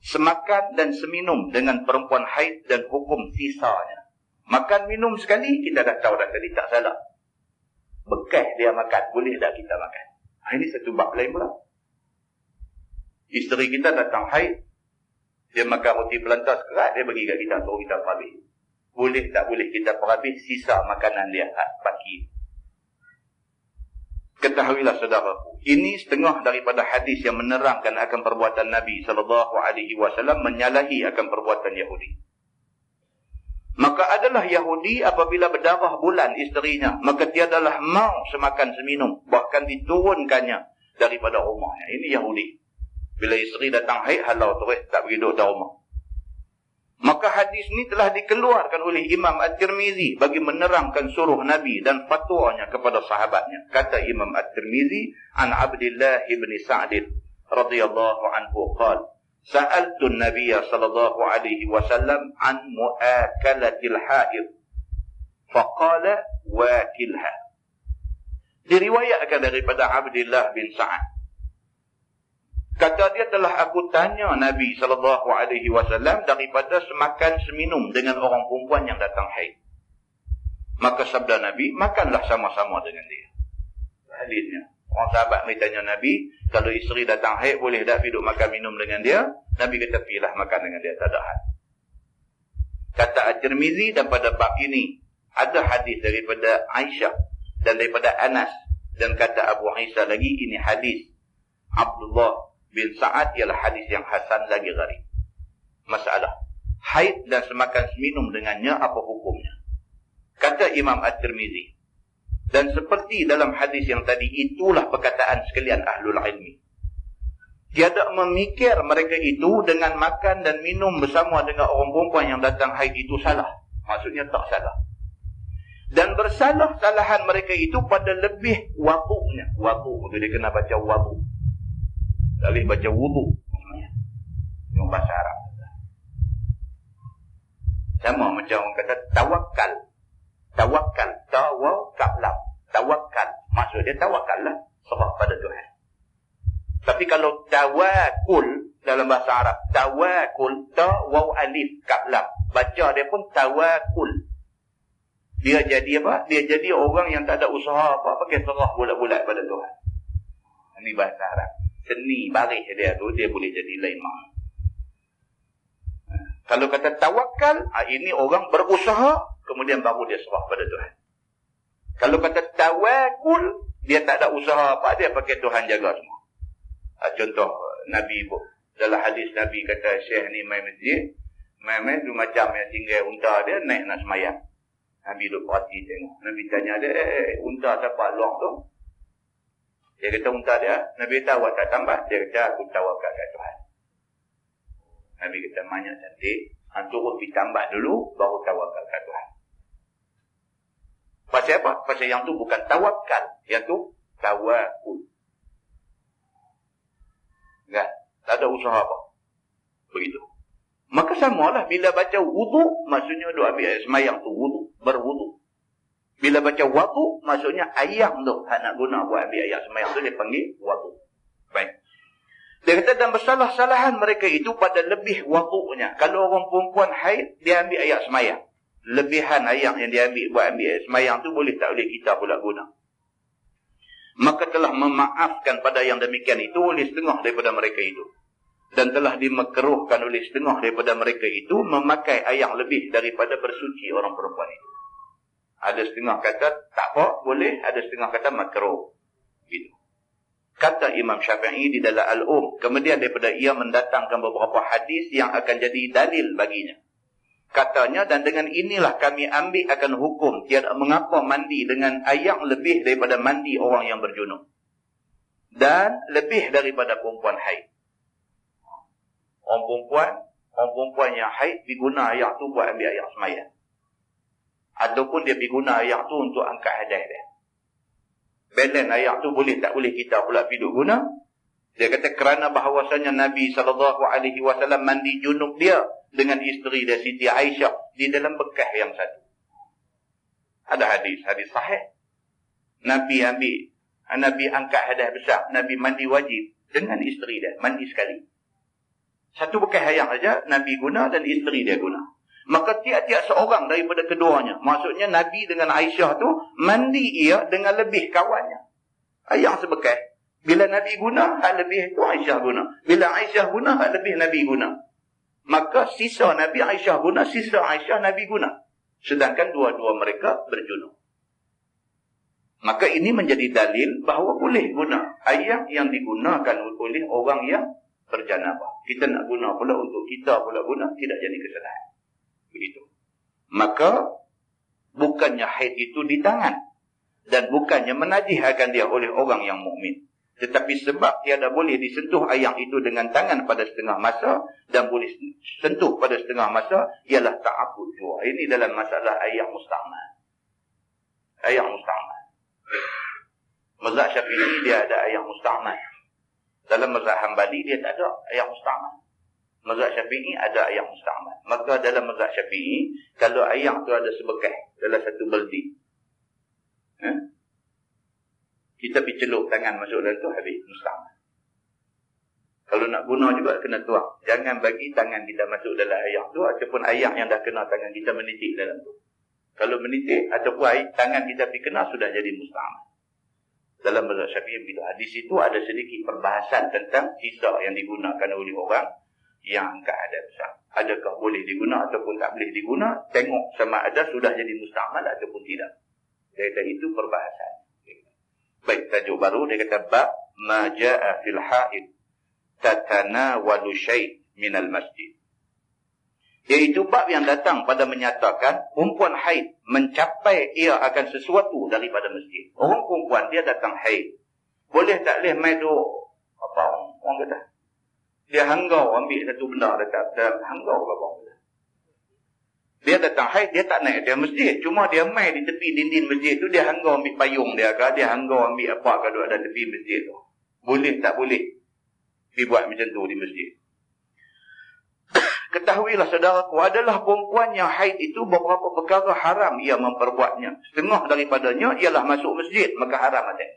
semakan dan seminum dengan perempuan haid dan hukum sisanya. Makan minum sekali, kita dah tahu dah tadi tak salah. Bekas dia makan, boleh tak kita makan? Ini satu bab lain pula. Isteri kita datang haid, dia makan roti pelantas kerat, dia bagi kat kita, suruh kita perhabis. Boleh tak boleh kita perhabis sisa makanan dia pagi. Ketahuilah saudaraku, ini setengah daripada hadis yang menerangkan akan perbuatan Nabi SAW menyalahi akan perbuatan Yahudi. Maka adalah Yahudi apabila berdarah bulan isterinya, maka tiadalah mau semakan seminum, bahkan diturunkannya daripada rumahnya. Ini Yahudi. Bila isteri datang haid, halau terus, tak pergi duduk dalam rumah. Maka hadis ini telah dikeluarkan oleh Imam At-Tirmizi bagi menerangkan suruh Nabi dan fatwanya kepada sahabatnya. Kata Imam At-Tirmizi, an Abdullah ibn Sa'd radhiyallahu anhu qala, sa'altu an-nabiy sallallahu alaihi wasallam an muakalatil haid faqala wakilha. Diriwayatkan daripada Abdullah bin Sa'ad. Kata dia, telah aku tanya Nabi SAW daripada semakan seminum dengan orang perempuan yang datang haid. Maka sabda Nabi, makanlah sama-sama dengan dia. Hadisnya. Orang sahabat mai tanya Nabi, kalau isteri datang haid boleh tak duduk makan minum dengan dia? Nabi kata, pilihlah makan dengan dia, tak ada had. Kata At-Tirmizi, dan pada bab ini ada hadis daripada Aisyah dan daripada Anas. Dan kata Abu Isa lagi, ini hadis Abdullah bin Sa'ad ialah hadis yang hasan lagi gharib. Masalah haid dan semakan seminum dengannya, apa hukumnya? Kata Imam At-Tirmizi, dan seperti dalam hadis yang tadi, itulah perkataan sekalian ahlul ilmi. Tiada memikir mereka itu dengan makan dan minum bersama dengan orang perempuan yang datang haid itu salah. Maksudnya tak salah. Dan bersalah-salahan mereka itu pada lebih wadu'nya. Wadu' itu dia kena baca wadu'. Tak boleh baca wudu. Yang bahasa Arab. Sama macam orang kata tawakal. Tawakal. Tawakal. Tawakal. Maksud dia tawakal lah. Serah pada Tuhan. Tapi kalau tawakul dalam bahasa Arab. Tawakul. Tawaw alif kaplam. Baca dia pun tawakul. Dia jadi apa? Dia jadi orang yang tak ada usaha apa. Pakai serah bulat-bulat pada Tuhan. Ini bahasa Arab. Seni baris dia tu, dia boleh jadi lain makna. Kalau kata tawakal, ini orang berusaha, kemudian baru dia serah pada Tuhan. Kalau kata tawakul, dia tak ada usaha apa, dia pakai Tuhan jaga semua. Contoh, Nabi dalam hadis Nabi kata, Syekh ni main masjid, main tu macam yang tinggal unta dia, naik nak semayang. Nabi duduk perhati tengok. Nabi tanya dia, unta siapa luang tu? Dia kata unta dia, Nabi kata awak tak tambah. Dia kata aku tawakal kat Tuhan. Nabi kata banyak cantik. Turun pergi tambah dulu, baru tawakal kat Tuhan. Pasal apa? Pasal yang tu bukan tawakal. Yang tu tawakul. Enggak? Tak ada usaha apa. Begitu. Maka samalah bila baca wudu, maksudnya duk ambil air semayang tu wudu. Berwudu. Bila baca wadu, maksudnya ayam tu. Hak nak guna buat ambil ayam semayang tu, dia panggil wadu. Baik. Dia kata, dan bersalah-salahan mereka itu pada lebih wadu'nya. Kalau orang perempuan haid, dia ambil ayam semayang. Lebihan ayam yang dia ambil buat ambil ayam semayang tu, boleh tak boleh kita pula guna. Maka telah memaafkan pada yang demikian itu oleh setengah daripada mereka itu. Dan telah dimakruhkan oleh setengah daripada mereka itu memakai ayam lebih daripada bersuci orang perempuan itu. Ada setengah kata tak apa, boleh. Ada setengah kata makruh. Gitu. Kata Imam Syafi'i di dalam Al-Um. Kemudian daripada ia mendatangkan beberapa hadis yang akan jadi dalil baginya. Katanya, dan dengan inilah kami ambil akan hukum. Tiada mengapa mandi dengan air lebih daripada mandi orang yang berjunub. Dan lebih daripada perempuan haid. Orang perempuan yang haid diguna air tu buat ambil air semayang. Ataupun dia guna air tu untuk angkat hadas dia. Balance air tu boleh tak boleh kita pula pergi guna. Dia kata kerana bahawasanya Nabi SAW mandi junub dia dengan isteri dia Siti Aisyah di dalam bekas yang satu. Ada hadis sahih. Nabi angkat hadas besar, Nabi mandi wajib dengan isteri dia, mandi sekali. Satu bekas ayam saja Nabi guna dan isteri dia guna. Maka tiap-tiap seorang daripada keduanya, maksudnya Nabi dengan Aisyah tu mandi ia dengan lebih kawannya. Ayam sebekas. Bila Nabi guna, hak lebih tu Aisyah guna. Bila Aisyah guna, hak lebih Nabi guna. Maka sisa Nabi Aisyah guna, sisa Aisyah Nabi guna. Sedangkan dua-dua mereka berjunub. Maka ini menjadi dalil bahawa boleh guna ayam yang digunakan oleh orang yang berjanabah. Kita nak guna pula untuk kita pula guna, tidak jadi kesalahan. Begitu. Maka bukannya haid itu di tangan dan bukannya menajiskan dia oleh orang yang mukmin, tetapi sebab tiada boleh disentuh ayam itu dengan tangan pada setengah masa dan boleh sentuh pada setengah masa ialah ta'abbud jua. Ini dalam masalah ayam musta'mal. Ayam musta'mal. Mazhab Syafi'i dia ada ayam musta'mal. Dalam mazhab Hambali dia tak ada ayam musta'mal. Mazhab Syafi'i ada ayam musta'mal. Maka dalam mazhab Syafi'i, kalau ayam tu ada sebekas dalam satu beldi, kita pergi celup tangan masuk dalam tu, habis musta'mal. Kalau nak guna juga kena tuang. Jangan bagi tangan kita masuk dalam ayam tu, ataupun ayam yang dah kena tangan kita menitik dalam tu. Kalau menitik ataupun tangan kita pergi kena, sudah jadi musta'mal. Dalam mazhab Syafi'i begitu. Hadis itu ada sedikit perbahasan tentang sisa yang digunakan oleh orang yang angkat hadas besar. Adakah boleh digunakan ataupun tak boleh digunakan? Tengok sama ada sudah jadi musta'mal ataupun tidak. Dari itu perbahasan. Baik, tajuk baru dia kata bab ma jaa fil haid tatanawalu syai' minal masjid. Iaitu bab yang datang pada menyatakan perempuan haid mencapai ia akan sesuatu daripada masjid. Orang perempuan dia datang haid, boleh tak boleh main duk apa orang kata, dia hanggau ambil satu benda dekat dalam hanggau ke apa. Dia datang haid, dia tak naik dia masjid, cuma dia main di tepi dinding masjid tu, dia hanggau ambil payung dia ke, dia hanggau ambil apa ke ada tepi masjid tu. Boleh tak boleh dibuat macam tu di masjid? Ketahuilah saudaraku, adalah perempuan yang haid itu beberapa perkara haram ia memperbuatnya. Setengah daripadanya ialah masuk masjid, maka haram ada.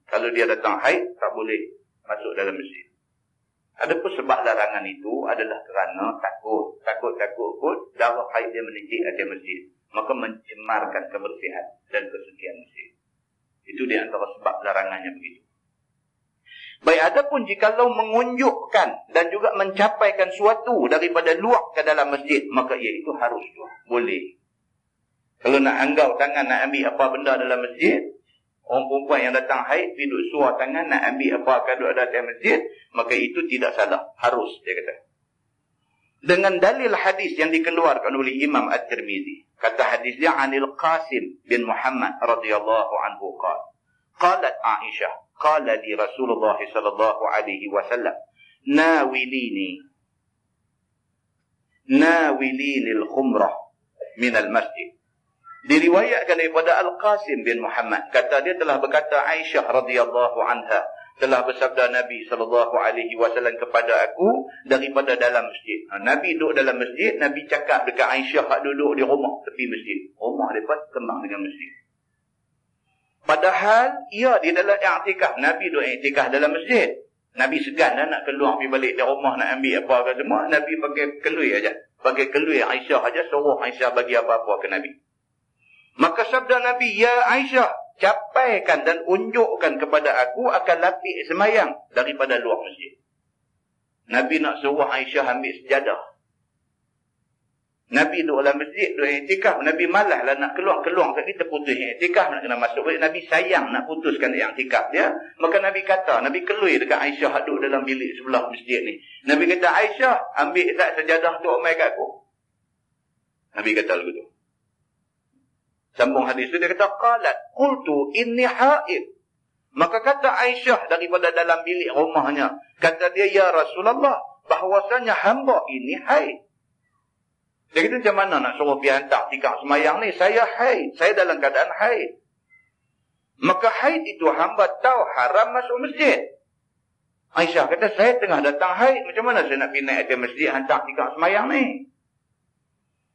Kalau dia datang haid, tak boleh masuk dalam masjid. Adapun sebab larangan itu adalah kerana takut kot darah haid dia menitik atas masjid, maka mencemarkan kebersihan dan kesucian masjid. Itu di antara sebab larangannya begitu. Baik, adapun jikalau mengunjukkan dan juga mencapaikan suatu daripada luar ke dalam masjid, maka ia itu harus juga. Boleh. Kalau nak anggau tangan nak ambil apa benda dalam masjid, orang perempuan yang datang haid, duduk suar tangan nak ambil apa kadu ada dalam masjid, maka itu tidak salah. Harus, dia kata. Dengan dalil hadis yang dikeluarkan oleh Imam At-Tirmizi. Kata hadisnya, Anil Qasim bin Muhammad radhiyallahu anhu qala. Qalat Aisyah. Qala li Rasulullah sallallahu alaihi wasallam, nawilini al-khumrah min al-masjid. Diriwayatkan daripada Al-Qasim bin Muhammad, kata dia telah berkata Aisyah radhiyallahu anha telah bersabda Nabi sallallahu alaihi wasallam kepada aku daripada dalam masjid. Nabi duduk dalam masjid, Nabi cakap dekat Aisyah hak duduk di rumah tepi masjid. Rumah dekat kembang dengan masjid. Padahal ia di dalam i'tikaf. Nabi duduk i'tikaf dalam masjid. Nabi segan nak keluar pergi balik dari rumah nak ambil apa ke semua. Nabi pakai kelui aja. Pakai kelui Aisyah aja, suruh Aisyah bagi apa-apa ke Nabi. Maka sabda Nabi, ya Aisyah, capaikan dan unjukkan kepada aku akan lapik semayang daripada luar masjid. Nabi nak suruh Aisyah ambil sejadah. Nabi duduk dalam masjid, duduk i'tikaf. Nabi malas lah nak keluar sekali terputus i'tikaf, nak kena masuk balik. Nabi sayang nak putuskan i'tikaf dia. Maka Nabi kata, Nabi kelui dekat Aisyah duduk dalam bilik sebelah masjid ni. Nabi kata, Aisyah, ambil tak sejadah tu mai kat aku. Nabi kata begitu. Sambung hadis tu dia kata, qalat qultu inni haid. Maka kata Aisyah daripada dalam bilik rumahnya, kata dia, ya Rasulullah, bahwasanya hamba ini haid. Dia kata, macam mana nak suruh pergi hantar tikar semayang ni? Saya haid. Saya dalam keadaan haid. Maka haid itu hamba tahu haram masuk masjid. Aisyah kata, saya tengah datang haid. Macam mana saya nak pindah ke masjid hantar tikar semayang ni?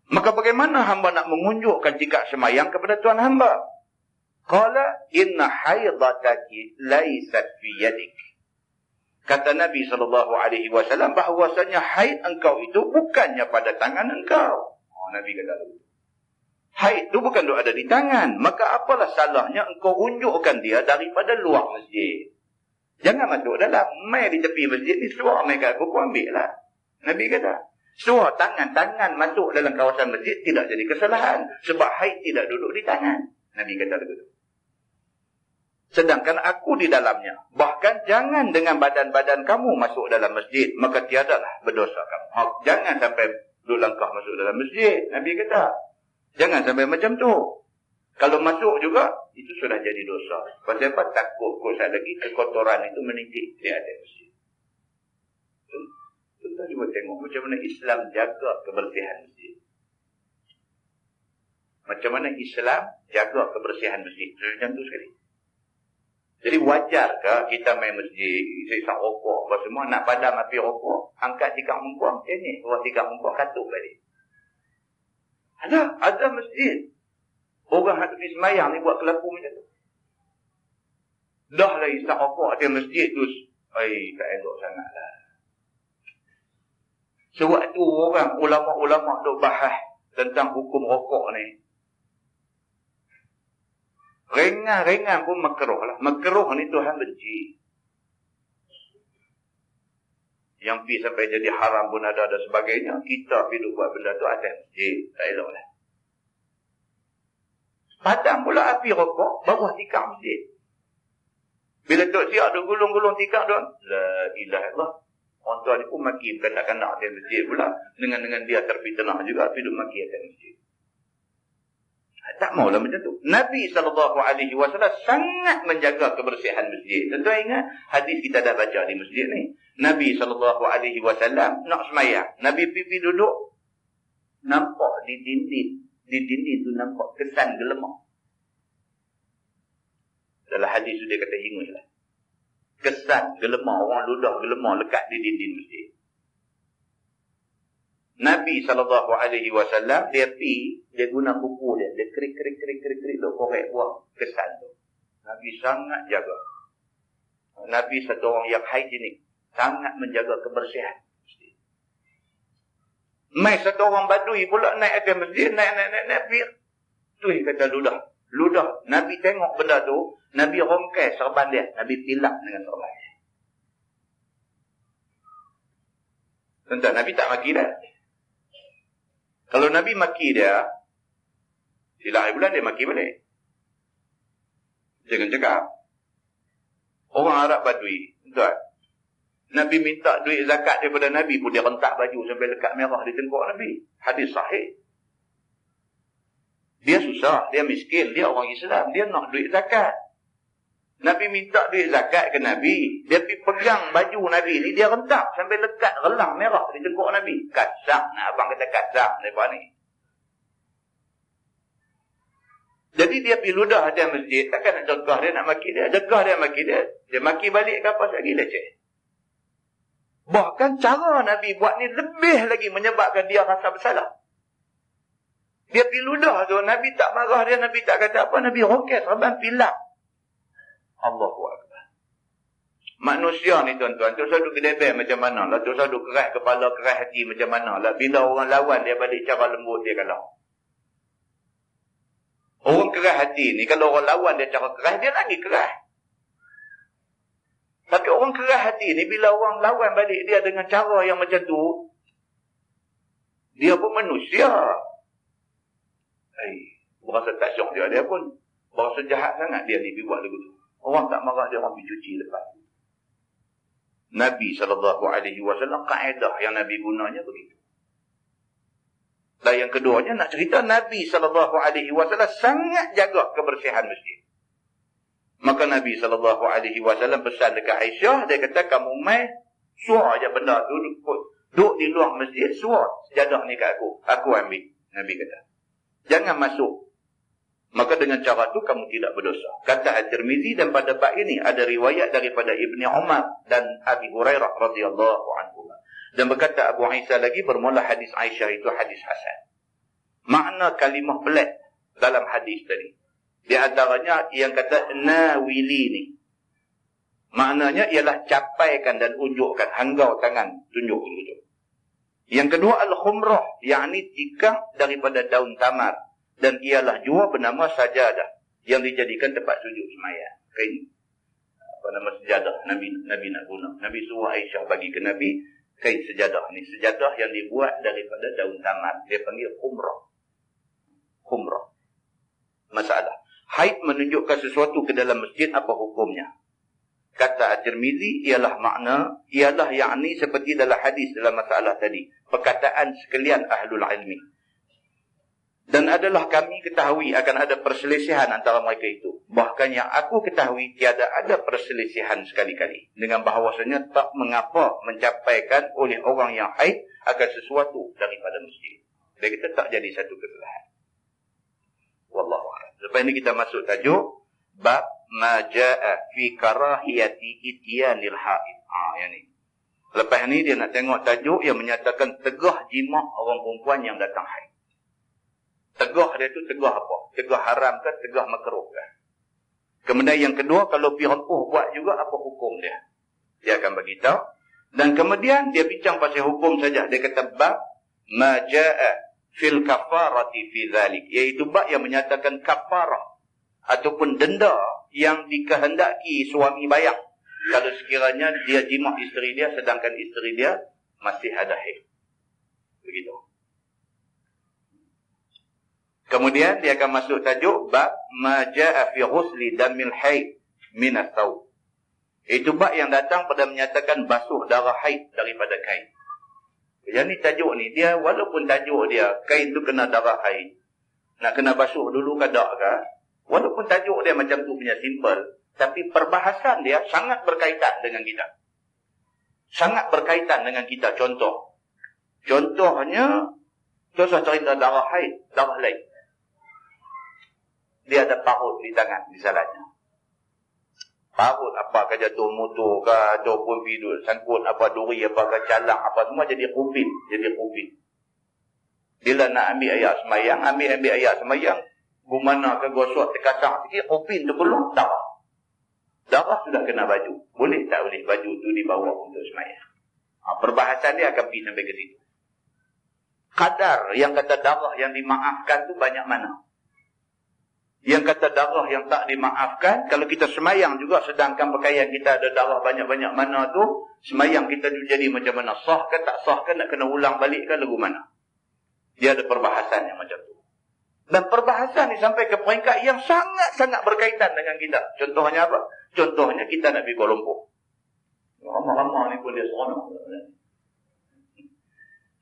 Maka bagaimana hamba nak mengunjukkan tikar semayang kepada tuan hamba? Qala inna haidataki laysat fi yadik. Kata Nabi SAW bahawasanya haid engkau itu bukannya pada tangan engkau. Nabi kata begitu. Haid itu bukan ada di tangan. Maka apalah salahnya engkau unjukkan dia daripada luar masjid. Jangan masuk dalam. Mai di tepi masjid ni suar mai kat aku pun ambil lah. Nabi kata. Suar tangan masuk dalam kawasan masjid tidak jadi kesalahan. Sebab haid tidak duduk di tangan. Nabi kata begitu. Sedangkan aku di dalamnya. Bahkan jangan dengan badan-badan kamu masuk dalam masjid. Maka tiadalah berdosa kamu. Jangan sampai duduk langkah masuk dalam masjid. Nabi kata. Jangan sampai macam tu. Kalau masuk juga, itu sudah jadi dosa. Pasal apa? Takut kosak lagi kekotoran itu meninggi di atas masjid. Kita cuba tengok macam mana Islam jaga kebersihan masjid. Macam mana Islam jaga kebersihan masjid. Macam tu sekali. Jadi wajarkah kita main masjid, isap rokok, apa semua, nak padam api rokok, angkat tikar mengkuang, ni, buat tikar mengkuang, katuk balik. Ada masjid. Orang hati semayang ni buat kelapu macam tu. Dah lah isap rokok atas masjid tu, tak elok sangat lah. Sewaktu orang, ulama-ulama duk bahas tentang hukum rokok ni, ringan-ringan pun makruh lah. Makruh ni Tuhan benci. Yang pergi sampai jadi haram pun ada dan sebagainya. Kita pergi buat benda tu atas masjid. Tak elok lah. Padam pula api rokok bawah tikar masjid. Bila Tok Siak duk gulung-gulung tikar tu, la ilaha illallah. Orang tua ni pun maki kanak-kanak atas masjid pula. Dengan dia terfitnah juga pergi duk maki atas masjid. Tak maulah macam tu. Nabi SAW sangat menjaga kebersihan masjid. Tentu ingat hadis kita dah baca di masjid ni. Nabi SAW nak semayang. Nabi pipi duduk. Nampak di dinding. Di dinding tu nampak kesan gelemah. Dalam hadis tu dia kata hingus lah. Kesan gelemah. Orang ludah gelemah lekat di dinding masjid. Nabi SAW dia pergi, dia guna kuku dia krik tu, korek buang kesan tu. Nabi sangat jaga. Nabi satu orang yang higienik, sangat menjaga kebersihan masjid. Mai satu orang badui pula naik atas masjid, naik bir. Tu kata ludah. Nabi tengok benda tu, Nabi rongkai serban dia, Nabi pilak dengan serban dia. Tentu Nabi tak maki dah. Kalau Nabi maki dia, silap bulan dia maki balik. Jangan cakap. Orang Arab badui, tuan. Nabi minta duit zakat daripada Nabi pun dia rentak baju sampai lekat merah di tengkuk Nabi. Hadis sahih. Dia susah, dia miskin, dia orang Islam, dia nak duit zakat. Nabi minta duit zakat ke Nabi, dia pergi pegang baju Nabi ni, dia rentak sampai lekat relang merah di tengkuk Nabi. Kasak, nak abang kata kasak lepas ni. Jadi dia pergi ludah atas masjid, takkan nak cegah dia, nak maki dia. Cegah dia, maki dia. Dia maki balik ke apa lagi leceh. Bahkan cara Nabi buat ni lebih lagi menyebabkan dia rasa bersalah. Dia pergi ludah tu, Nabi tak marah dia, Nabi tak kata apa, Nabi roket, serban pilak. Allahu Akbar. Manusia ni tuan-tuan, tu selalu kedebel macam mana lah, tu selalu keras kepala, keras hati macam mana lah. Bila orang lawan dia balik cara lembut, dia kalah. Orang keras hati ni, kalau orang lawan dia cara keras, dia lagi keras. Tapi orang keras hati ni, bila orang lawan balik dia dengan cara yang macam tu, dia pun manusia. Berasa tak syok dia pun berasa jahat sangat dia ni buat lagu tu. Orang tak marah dia, orang pergi cuci lepas. Nabi SAW, kaedah yang Nabi gunanya begitu. Dan yang keduanya, nak cerita Nabi SAW sangat jaga kebersihan masjid. Maka Nabi SAW pesan dekat Aisyah, dia kata, kamu mai suar je benda tu, duduk di luar masjid, suar sejadah ni kat aku ambil. Nabi kata, jangan masuk Maka dengan cara itu kamu tidak berdosa. Kata At-Tirmizi, dan pada bab ini ada riwayat daripada Ibni Umar dan Abi Hurairah radhiyallahu anhu. Dan berkata Abu Isa lagi, bermula hadis Aisyah itu hadis hasan. Makna kalimah pelat dalam hadis tadi, di antaranya yang kata nawili ni, maknanya ialah capaikan dan unjukkan, hanggau tangan, tunjuk gitu. Yang kedua al-khumrah, yakni tikar daripada daun tamar, dan ialah jua bernama sajadah yang dijadikan tempat sujud sembahyang. Kain apa nama sejadah Nabi nak guna. Nabi suruh Aisyah bagi ke Nabi kain sejadah ni, sejadah yang dibuat daripada daun tamar, dia panggil khumrah. Khumrah. Masalah haid menunjukkan sesuatu ke dalam masjid, apa hukumnya? Kata At-Tirmizi, ialah makna, ialah yakni seperti dalam hadis dalam masalah tadi, perkataan sekalian ahlul ilmi. Dan adalah kami ketahui akan ada perselisihan antara mereka itu. Bahkan yang aku ketahui tiada ada perselisihan sekali-kali, dengan bahawasanya tak mengapa mencapaikan oleh orang yang haid akan sesuatu daripada masjid. Dan kita tak jadi satu kesalahan. Wallahu a'lam. Lepas ini kita masuk tajuk bab ma jaa fi karahiyati ityanil haid. Yang ni. Lepas ni dia nak tengok tajuk yang menyatakan tegah jima' orang perempuan yang datang haid. Tegah dia tu tegah apa? Tegah haram ke, tegah makruh ke? Kemudian yang kedua, kalau perempuan buat juga, apa hukum dia? Dia akan bagi tahu. Dan kemudian dia bincang pasal hukum saja. Dia kata bab ma jaa fil kafarati fi zalik, iaitu bab yang menyatakan kafarah ataupun denda yang dikehendaki suami bayar kalau sekiranya dia jima' isteri dia sedangkan isteri dia masih ada haid. Begitu. Kemudian dia akan masuk tajuk bab ma jaa fi ghusli damil haid min ath-thawb. Itu bab yang datang pada menyatakan basuh darah haid daripada kain. Yang ni tajuk ni, dia walaupun tajuk dia kain tu kena darah haid, nak kena basuh dulu ke tak ke, walaupun tajuk dia macam tu punya simple, tapi perbahasan dia sangat berkaitan dengan kita. Sangat berkaitan dengan kita. Contohnya contoh cerita darah haid, darah lain. Dia ada parut di tangan, di salahnya. Parut apakah jatuh motor ke, ataupun pidul, sangkut apa duri, apakah calang, apa semua jadi kupin. Bila nak ambil air semayang, ambil air semayang, gumana ke gosok, terkasar sikit, kupin tu keluar, darah. Darah sudah kena baju. Boleh tak boleh baju tu dibawa untuk semayang? Perbahasan dia akan pergi sampai ke situ. Kadar yang kata darah yang dimaafkan tu banyak mana? Yang kata darah yang tak dimaafkan, kalau kita semayang juga sedangkan pakaian kita ada darah banyak-banyak mana tu, semayang kita jadi macam mana? Sah ke tak sah ke, nak kena ulang balik ke lagu mana? Dia ada perbahasan yang macam tu. Dan perbahasan ni sampai ke peringkat yang sangat-sangat berkaitan dengan kita. Contohnya apa? Contohnya kita nak pergi Kuala Lumpur. Lama-lama ni pun dia seronok.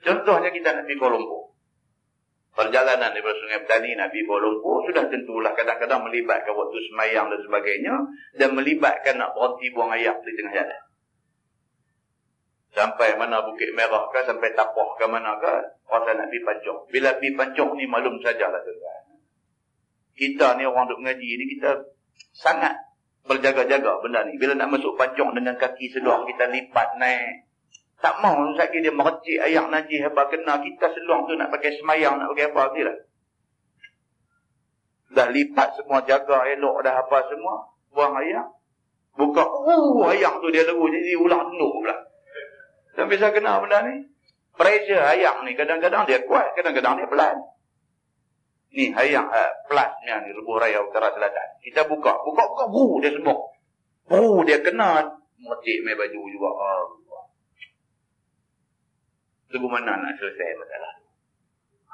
Contohnya kita nak pergi Kuala Lumpur. Perjalanan daripada Sungai Petani nak pergi Kuala Lumpur sudah tentulah kadang-kadang melibatkan waktu semayang dan sebagainya, dan melibatkan nak berhenti buang air di tengah jalan. Sampai mana Bukit Merah ke, sampai Tapah ke mana ke, rasa nak pergi Pancong. Bila pergi Pancong ni maklum sajalah tuan-tuan. Kita ni orang duk mengaji ni, kita sangat berjaga-jaga benda ni. Bila nak masuk Pancong dengan kaki seluar kita lipat naik, tak mau sakit dia mercik ayak najis apa kena kita seluar tu nak pakai semayang, nak pakai apa tidak. Dah lipat semua, jaga elok dah apa semua, buang ayak, buka, ayak tu dia leru jadi ulang tunduk pula. Dan bisa kena benda ni. Pressure ayak ni kadang-kadang dia kuat, kadang-kadang dia pelan. Ni ayak plasnya ni Lebuh Raya Utara Selatan. Kita buka, dia sembuh. Dia kena mercik main baju juga. Tunggu mana nak selesai masalah.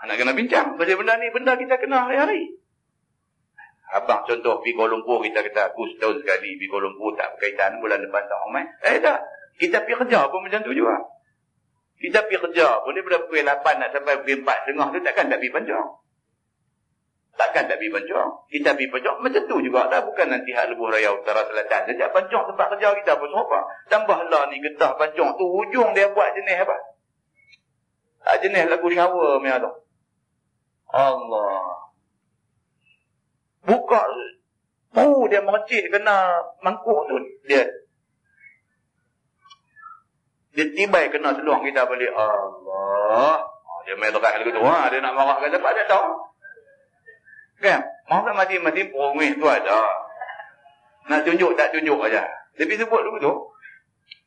Nak kena bincang pasal benda ni, benda kita kena hari-hari. Abang contoh pergi Kuala Lumpur, kita kata aku setahun sekali pergi Kuala Lumpur, tak berkaitan, bulan depan tak ramai. Tak. Kita pergi kerja pun macam tu juga. Kita pergi kerja pun daripada pukul 8 nak sampai pukul 4.30 tu takkan tak pergi Pancong. Kita pergi Pancong macam tu juga dah. Bukan nanti hak Lebuh Raya Utara Selatan saja. Pancong tempat kerja kita pun serupa. Tambahlah ni getah Pancong tu, hujung dia buat jenis apa? Jenis lagu shower punya tu. Allah. Buka, dia mercik kena mangkuk tu. Dia tibai kena seluang kita balik. Allah. Dia main terak lagu tu. Dia nak marah ke lepas dia tahu. Kan? Mahu kan masing-masing perumih tu ada. Nak tunjuk tak tunjuk aja. Tapi sebut dulu tu.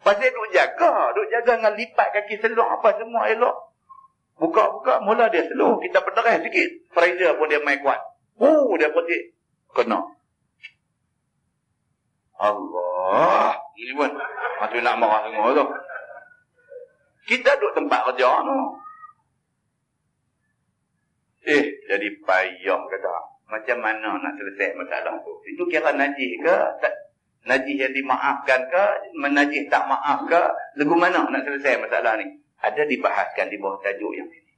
Pasal duk jaga dengan lipat kaki seluang apa semua elok. Buka-buka mula dia slow. Kita penderai sikit. Pressure pun dia main kuat. Dia petik. Kena. Allah. Ini pun. Macam nak marah semua tu. Kita duduk tempat kerja tu. Jadi payah kata. Macam mana nak selesai masalah tu? Itu kira najis ke? Najis yang dimaafkan ke? Menajis tak maaf ke? Lagu mana nak selesai masalah ni? Ada dibahaskan di bawah tajuk yang ini.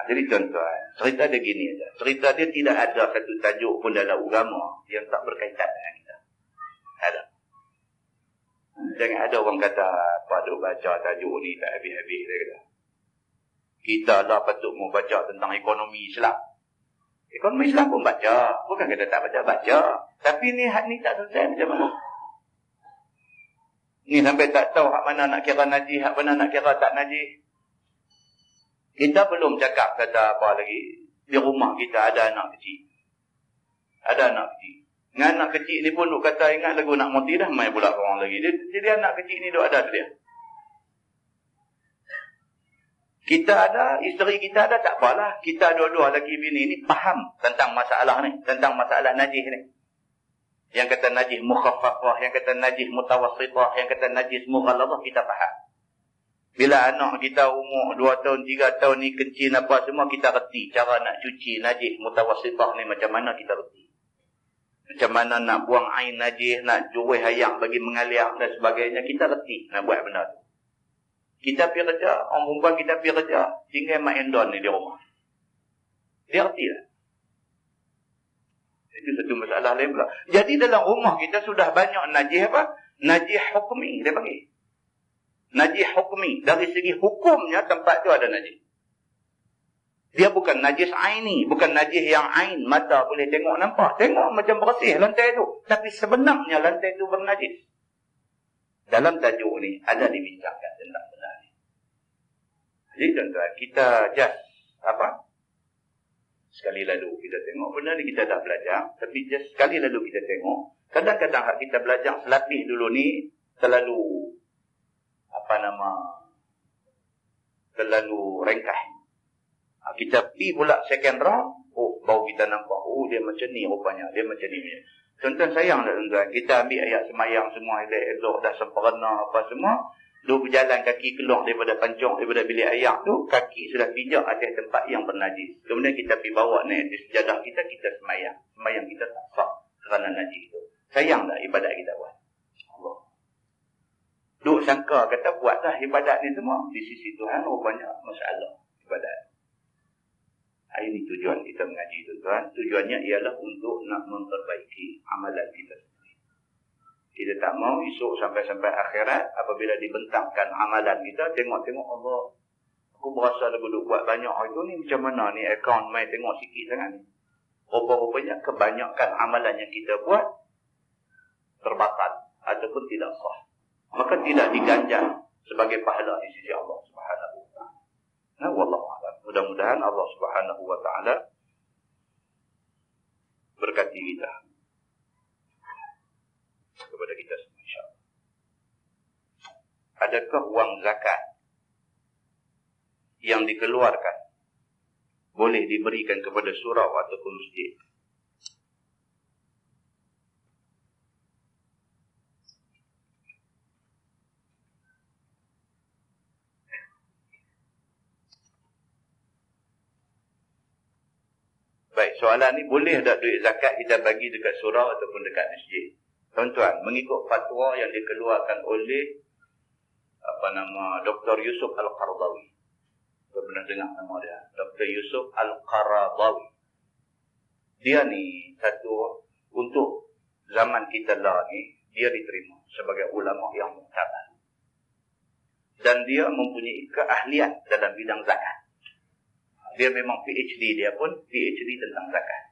Jadi tuan-tuan, cerita dia gini aja. Cerita dia tidak ada satu tajuk pun dalam agama yang tak berkaitan dengan kita. Ada. Jangan ada orang kata, patut baca tajuk ni tak habis-habis. Dia kata. Kita lah patut mau baca tentang ekonomi Islam. Ekonomi Islam pun baca. Bukan kata tak baca. Tapi ni hak ni tak selesai macam mana. Ni sampai tak tahu hak mana nak kira najis, hak mana nak kira tak najis. Kita belum cakap kata apa lagi. Di rumah kita ada anak kecil. Ada anak kecil. Dengan anak kecil ni pun duk kata ingat lagu nak mati dah main pula orang lagi. Jadi anak kecil ni duk ada dia. Kita ada, isteri kita ada, tak apalah. Kita dua-dua lagi bini ni faham tentang masalah ni. Tentang masalah najis ni. Yang kata najis mukhaffafah, yang kata najis mutawassitah, yang kata najis mughalladhah, kita faham. Bila anak kita umur 2 tahun, 3 tahun ni kencing apa semua, kita reti. Cara nak cuci najis mutawassitah ni macam mana kita reti. Macam mana nak buang air najis, nak juwih ayak bagi mengalir dan sebagainya, kita reti nak buat benda tu. Kita pergi kerja, orang perempuan kita pergi kerja, tinggal mak endon ni di rumah. Dia reti lah. Itu satu masalah lain pula. Jadi dalam rumah kita sudah banyak najis apa? Najis hukmi, dia panggil. Najis hukmi. Dari segi hukumnya tempat tu ada najis. Dia bukan najis aini. Bukan najis yang ain. Mata boleh tengok nampak. Tengok macam bersih lantai tu. Tapi sebenarnya lantai tu bernajis. Dalam tajuk ni ada dibincangkan tentang benda ni. Jadi tuan-tuan, kita just apa? Sekali lalu kita tengok benda ni kita dah belajar. Tapi just sekali lalu kita tengok. Kadang-kadang kita belajar selapis dulu ni terlalu terlalu ringkas. Kita pergi pula second round, baru kita nampak, dia macam ni rupanya, dia macam ni. Tuan-tuan sayang tak tuan-tuan, kita ambil ayat semayang semua, elok dah sempurna apa semua, duk berjalan kaki keluar daripada pancung, daripada bilik ayat tu, kaki sudah pijak atas tempat yang bernajis. Kemudian kita pergi bawa ni di sejadah kita, kita semayang. Semayang kita tak sah kerana najis tu. Sayang tak ibadat kita buat? Allah. Duk sangka kata buatlah ibadat ni semua. Di sisi Tuhan banyak masalah ibadat. Ini tujuan kita mengaji tuan-tuan. Tujuannya ialah untuk nak memperbaiki amalan kita sendiri. Kita tak mau esok sampai-sampai akhirat apabila dibentangkan amalan kita, tengok-tengok Allah. Aku berasa lagu duk buat banyak hari tu ni macam mana ni akaun main tengok sikit sangat ni. Rupa-rupanya kebanyakan amalan yang kita buat terbatal ataupun tidak sah. Maka tidak diganjar sebagai pahala di sisi Allah Subhanahu wa taala. Nah, wallahu a'lam. Mudah-mudahan Allah Subhanahu wa taala berkati kita kepada kita semua insya-Allah. Adakah wang zakat yang dikeluarkan boleh diberikan kepada surau ataupun masjid? Baik, soalan ni boleh tak duit zakat kita bagi dekat surau ataupun dekat masjid? Tuan-tuan, mengikut fatwa yang dikeluarkan oleh Dr. Yusuf Al-Qaradawi. Saya pernah dengar nama dia, Dr. Yusuf Al-Qaradawi. Dia ni satu untuk zaman kita lah ni, dia diterima sebagai ulama yang muktabar. Dan dia mempunyai keahlian dalam bidang zakat. Dia memang PhD, dia pun PhD tentang zakat.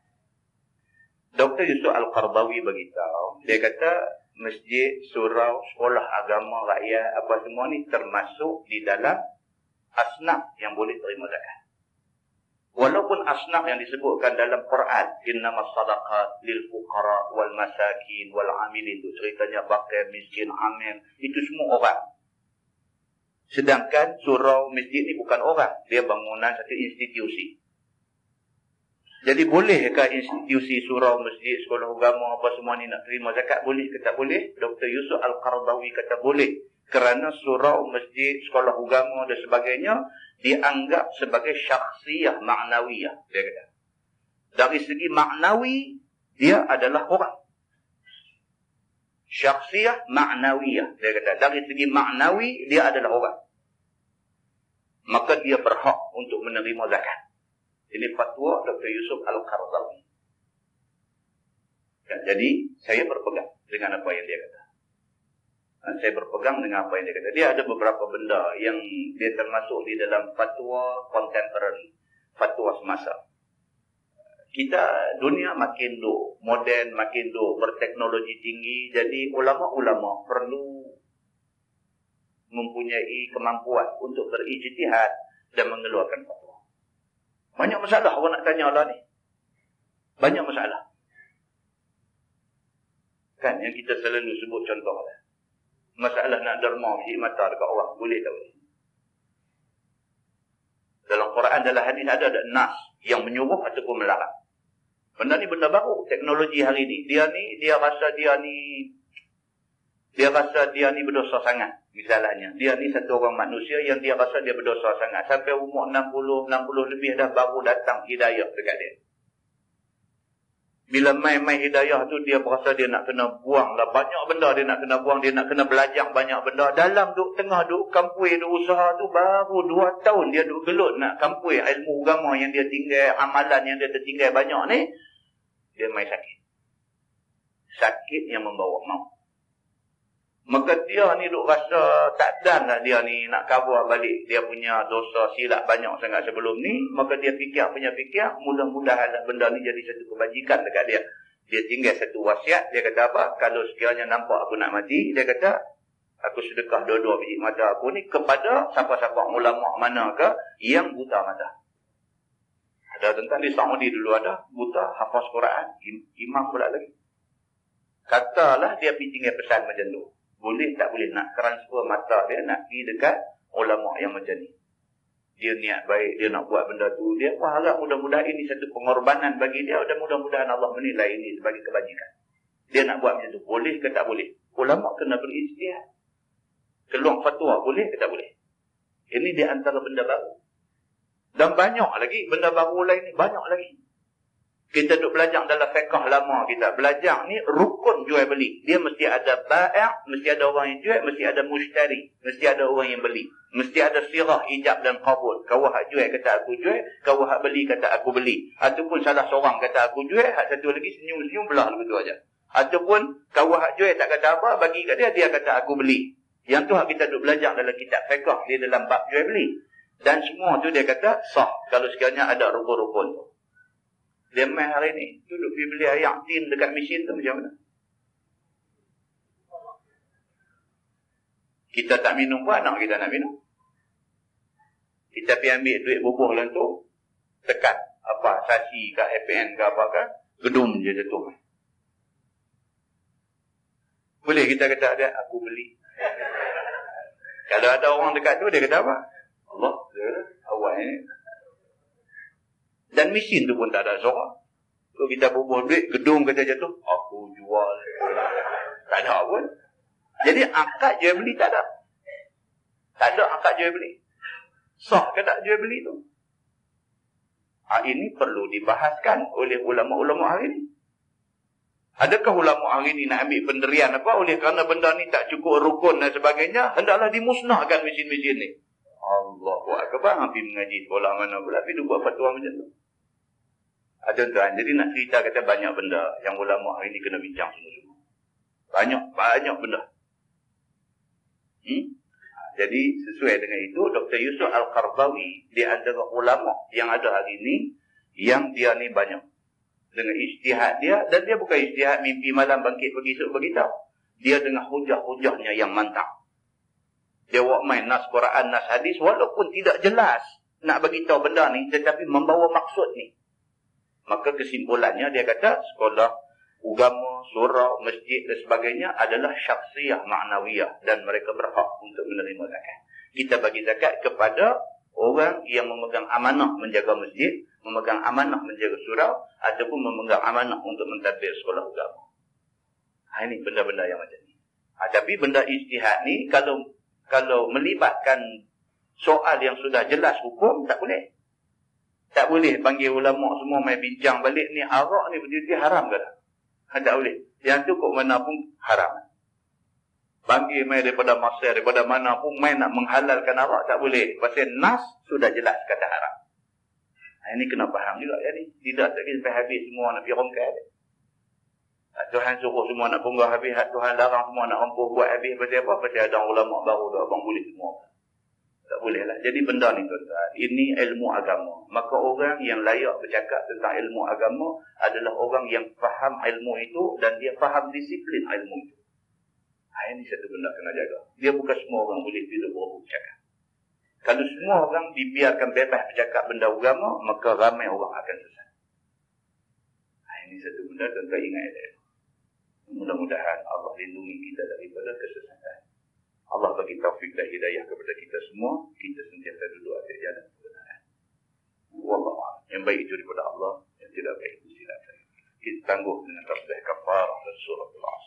Dr. Yusuf Al-Qaradawi beritahu, dia kata masjid, surau, sekolah agama rakyat, apa semua ni termasuk di dalam asnaf yang boleh terima zakat. Walaupun asnaf yang disebutkan dalam Quran, innamas sadaqat lil fuqara wal masakin wal amilin, itu ceritanya bakir, miskin, amil, itu semua orang. Sedangkan surau, masjid ni bukan orang, dia bangunan satu institusi. Jadi bolehkah institusi surau, masjid, sekolah agama apa semua ni nak terima zakat? Boleh ke tak boleh? Dr. Yusuf Al-Qaradawi kata boleh. Kerana surau, masjid, sekolah agama dan sebagainya dianggap sebagai syakhsiyah ma'nawiyah. Dia kata. Dari segi maknawi, dia adalah orang. Syakhsiyah ma'nawiyah. Dia kata. Dari segi maknawi, dia adalah orang. Maka dia berhak untuk menerima zakat. Ini fatwa Dr. Yusuf Al-Qaradawi. Jadi, saya berpegang dengan apa yang dia kata. Saya berpegang dengan apa yang dia kata. Dia ada beberapa benda yang dia termasuk di dalam fatwa contemporary, fatwa semasa. Kita, dunia makin moden, makin berteknologi tinggi. Jadi, ulama-ulama perlu mempunyai kemampuan untuk berijtihad dan mengeluarkan fatwa. Banyak masalah orang nak tanya Allah ni. Banyak masalah. Kan yang kita selalu sebut contoh lah. Masalah nak derma biji mata dekat orang. Boleh tak boleh? Dalam Quran, dalam hadis ada nas yang menyuruh ataupun melarang. Benda ni benda baru. Teknologi hari ni. Dia rasa dia ni berdosa sangat. Misalnya, dia ni satu orang manusia yang dia rasa dia berdosa sangat. Sampai umur 60 lebih dah baru datang hidayah dekat dia. Bila main hidayah tu, dia berasa dia nak kena buang lah. Banyak benda dia nak kena buang. Dia nak kena belajar banyak benda. Dalam tengah kampui, usaha tu, baru 2 tahun dia gelut nak kampui ilmu agama yang dia tinggal, amalan yang dia tertinggal banyak ni. Dia main sakit. Sakit yang membawa maut. Maka dia ni duk rasa tak dan lah dia ni nak cover balik dia punya dosa silap banyak sangat sebelum ni. Maka dia fikir, mudah-mudahan benda ni jadi satu kebajikan dekat dia. Dia tinggal satu wasiat. Dia kata apa? Kalau sekiranya nampak aku nak mati, dia kata, aku sedekah 2 biji mata aku ni kepada siapa-siapa ulama manakah yang buta mata. Ada tentang di Saudi dulu ada buta hafaz Quran, imam pula lagi. Katalah dia pergi tinggal pesan macam tu. Boleh tak boleh nak transfer mata dia, nak pergi dekat ulama yang macam ni. Dia niat baik, dia nak buat benda tu. Dia harap mudah-mudahan ini satu pengorbanan bagi dia dan mudah-mudahan Allah menilai ini sebagai kebajikan. Dia nak buat macam tu. Boleh ke tak boleh? Ulama kena berijtihad. Keluar fatwa, boleh ke tak boleh? Ini di antara benda baru. Dan banyak lagi, benda baru lain ni banyak lagi. Kita duk belajar dalam fiqh lama kita. Belajar ni rukun jual beli. Dia mesti ada bai', mesti ada orang yang jual, mesti ada mushtari, mesti ada orang yang beli. Mesti ada sirah, ijab dan qabul. Kau hak jual kata aku jual, kau hak beli kata aku beli. Ataupun salah seorang kata aku jual, hak satu lagi senyum-senyum belah begitu aja. Ataupun kau hak jual tak kata apa, bagi kat dia, dia kata aku beli. Yang tu hak kita duk belajar dalam kitab fiqh, dia dalam bab jual beli. Dan semua tu dia kata sah kalau sekiranya ada rukun-rukun tu. Dia main hari ni, duduk pergi beli air tin dekat mesin tu macam mana? Kita tak minum pun anak kita nak minum. Kita pergi ambil duit bubuh dalam tu, tekan apa, sasi ke FPN ke apa ke, gedum je jatuh. Boleh kita kata dia, aku beli. Kalau ada orang dekat tu, dia kata apa? Allah, dia kata, awal ni. Dan mesin tu pun tak ada suara. Kalau kita bubuh duit, gedung kata jatuh, aku jual. Tak ada pun. Jadi akad jual beli tak ada. Tak ada akad jual beli. Sah ke tak jual beli tu? Ini perlu dibahaskan oleh ulama-ulama hari ni. Adakah ulama hari ni nak ambil penderian apa? Oleh kerana benda ni tak cukup rukun dan sebagainya, hendaklah dimusnahkan mesin-mesin ni. Allahu Akbar. Pergi mengaji sekolah mana pula, pergi buat fatwa macam tu. Tuan-tuan, jadi nak cerita kata banyak benda yang ulama hari ni kena bincang semua-semua. Banyak benda. Jadi sesuai dengan itu, Dr. Yusuf Al-Qaradawi di antara ulama yang ada hari ni, yang dia ni banyak. dengan ijtihad dia, dan dia bukan ijtihad mimpi malam bangkit pergi esok beritahu. Dia dengan hujah-hujahnya yang mantap. Dia buat main nas Quran, nas hadis, walaupun tidak jelas nak bagi tahu benda ni, tetapi membawa maksud ni. Maka kesimpulannya dia kata sekolah agama, surau, masjid dan sebagainya adalah syakhsiyah ma'nawiyah dan mereka berhak untuk menerima zakat. Kita bagi zakat kepada orang yang memegang amanah menjaga masjid, memegang amanah menjaga surau, ataupun memegang amanah untuk mentadbir sekolah agama. Ini benda-benda yang macam ni. Tapi benda ijtihad ni kalau melibatkan soal yang sudah jelas hukum, tak boleh. Tak boleh panggil ulama semua main bincang balik ni arak ni betul-betul haram ke tak? Tak boleh. Yang tu kok mana pun haram. Panggil main daripada Mesir, daripada mana pun main nak menghalalkan arak, tak boleh. Pasal nas sudah jelas kata haram. Ini kena faham juga ya ni. Tidak lagi sampai habis semua nak pergi rongkai. Tuhan suruh semua nak punggah habis, Tuhan larang semua nak rempuh buat habis. Pasal apa? Pasal ada ulama baru dah abang boleh semua. Tak boleh lah. Jadi benda ni tuan-tuan, ini ilmu agama. Maka orang yang layak bercakap tentang ilmu agama adalah orang yang faham ilmu itu dan dia faham disiplin ilmu itu. Ini satu benda kena jaga. Dia bukan semua orang boleh tidur bercakap. Kalau semua orang dibiarkan bebas bercakap benda agama, maka ramai orang akan sesat. Ini satu benda tuan-tuan ingat dia. Mudah-mudahan Allah lindungi kita daripada kesesatan. Allah bagi taufik dan hidayah kepada kita semua. Kita sentiasa duduk atas jalan kebenaran. Wallah, yang baik itu daripada Allah, yang tidak baik itu silap saya. Kita tangguh dengan tasbih kafarah dan surah al-Asr.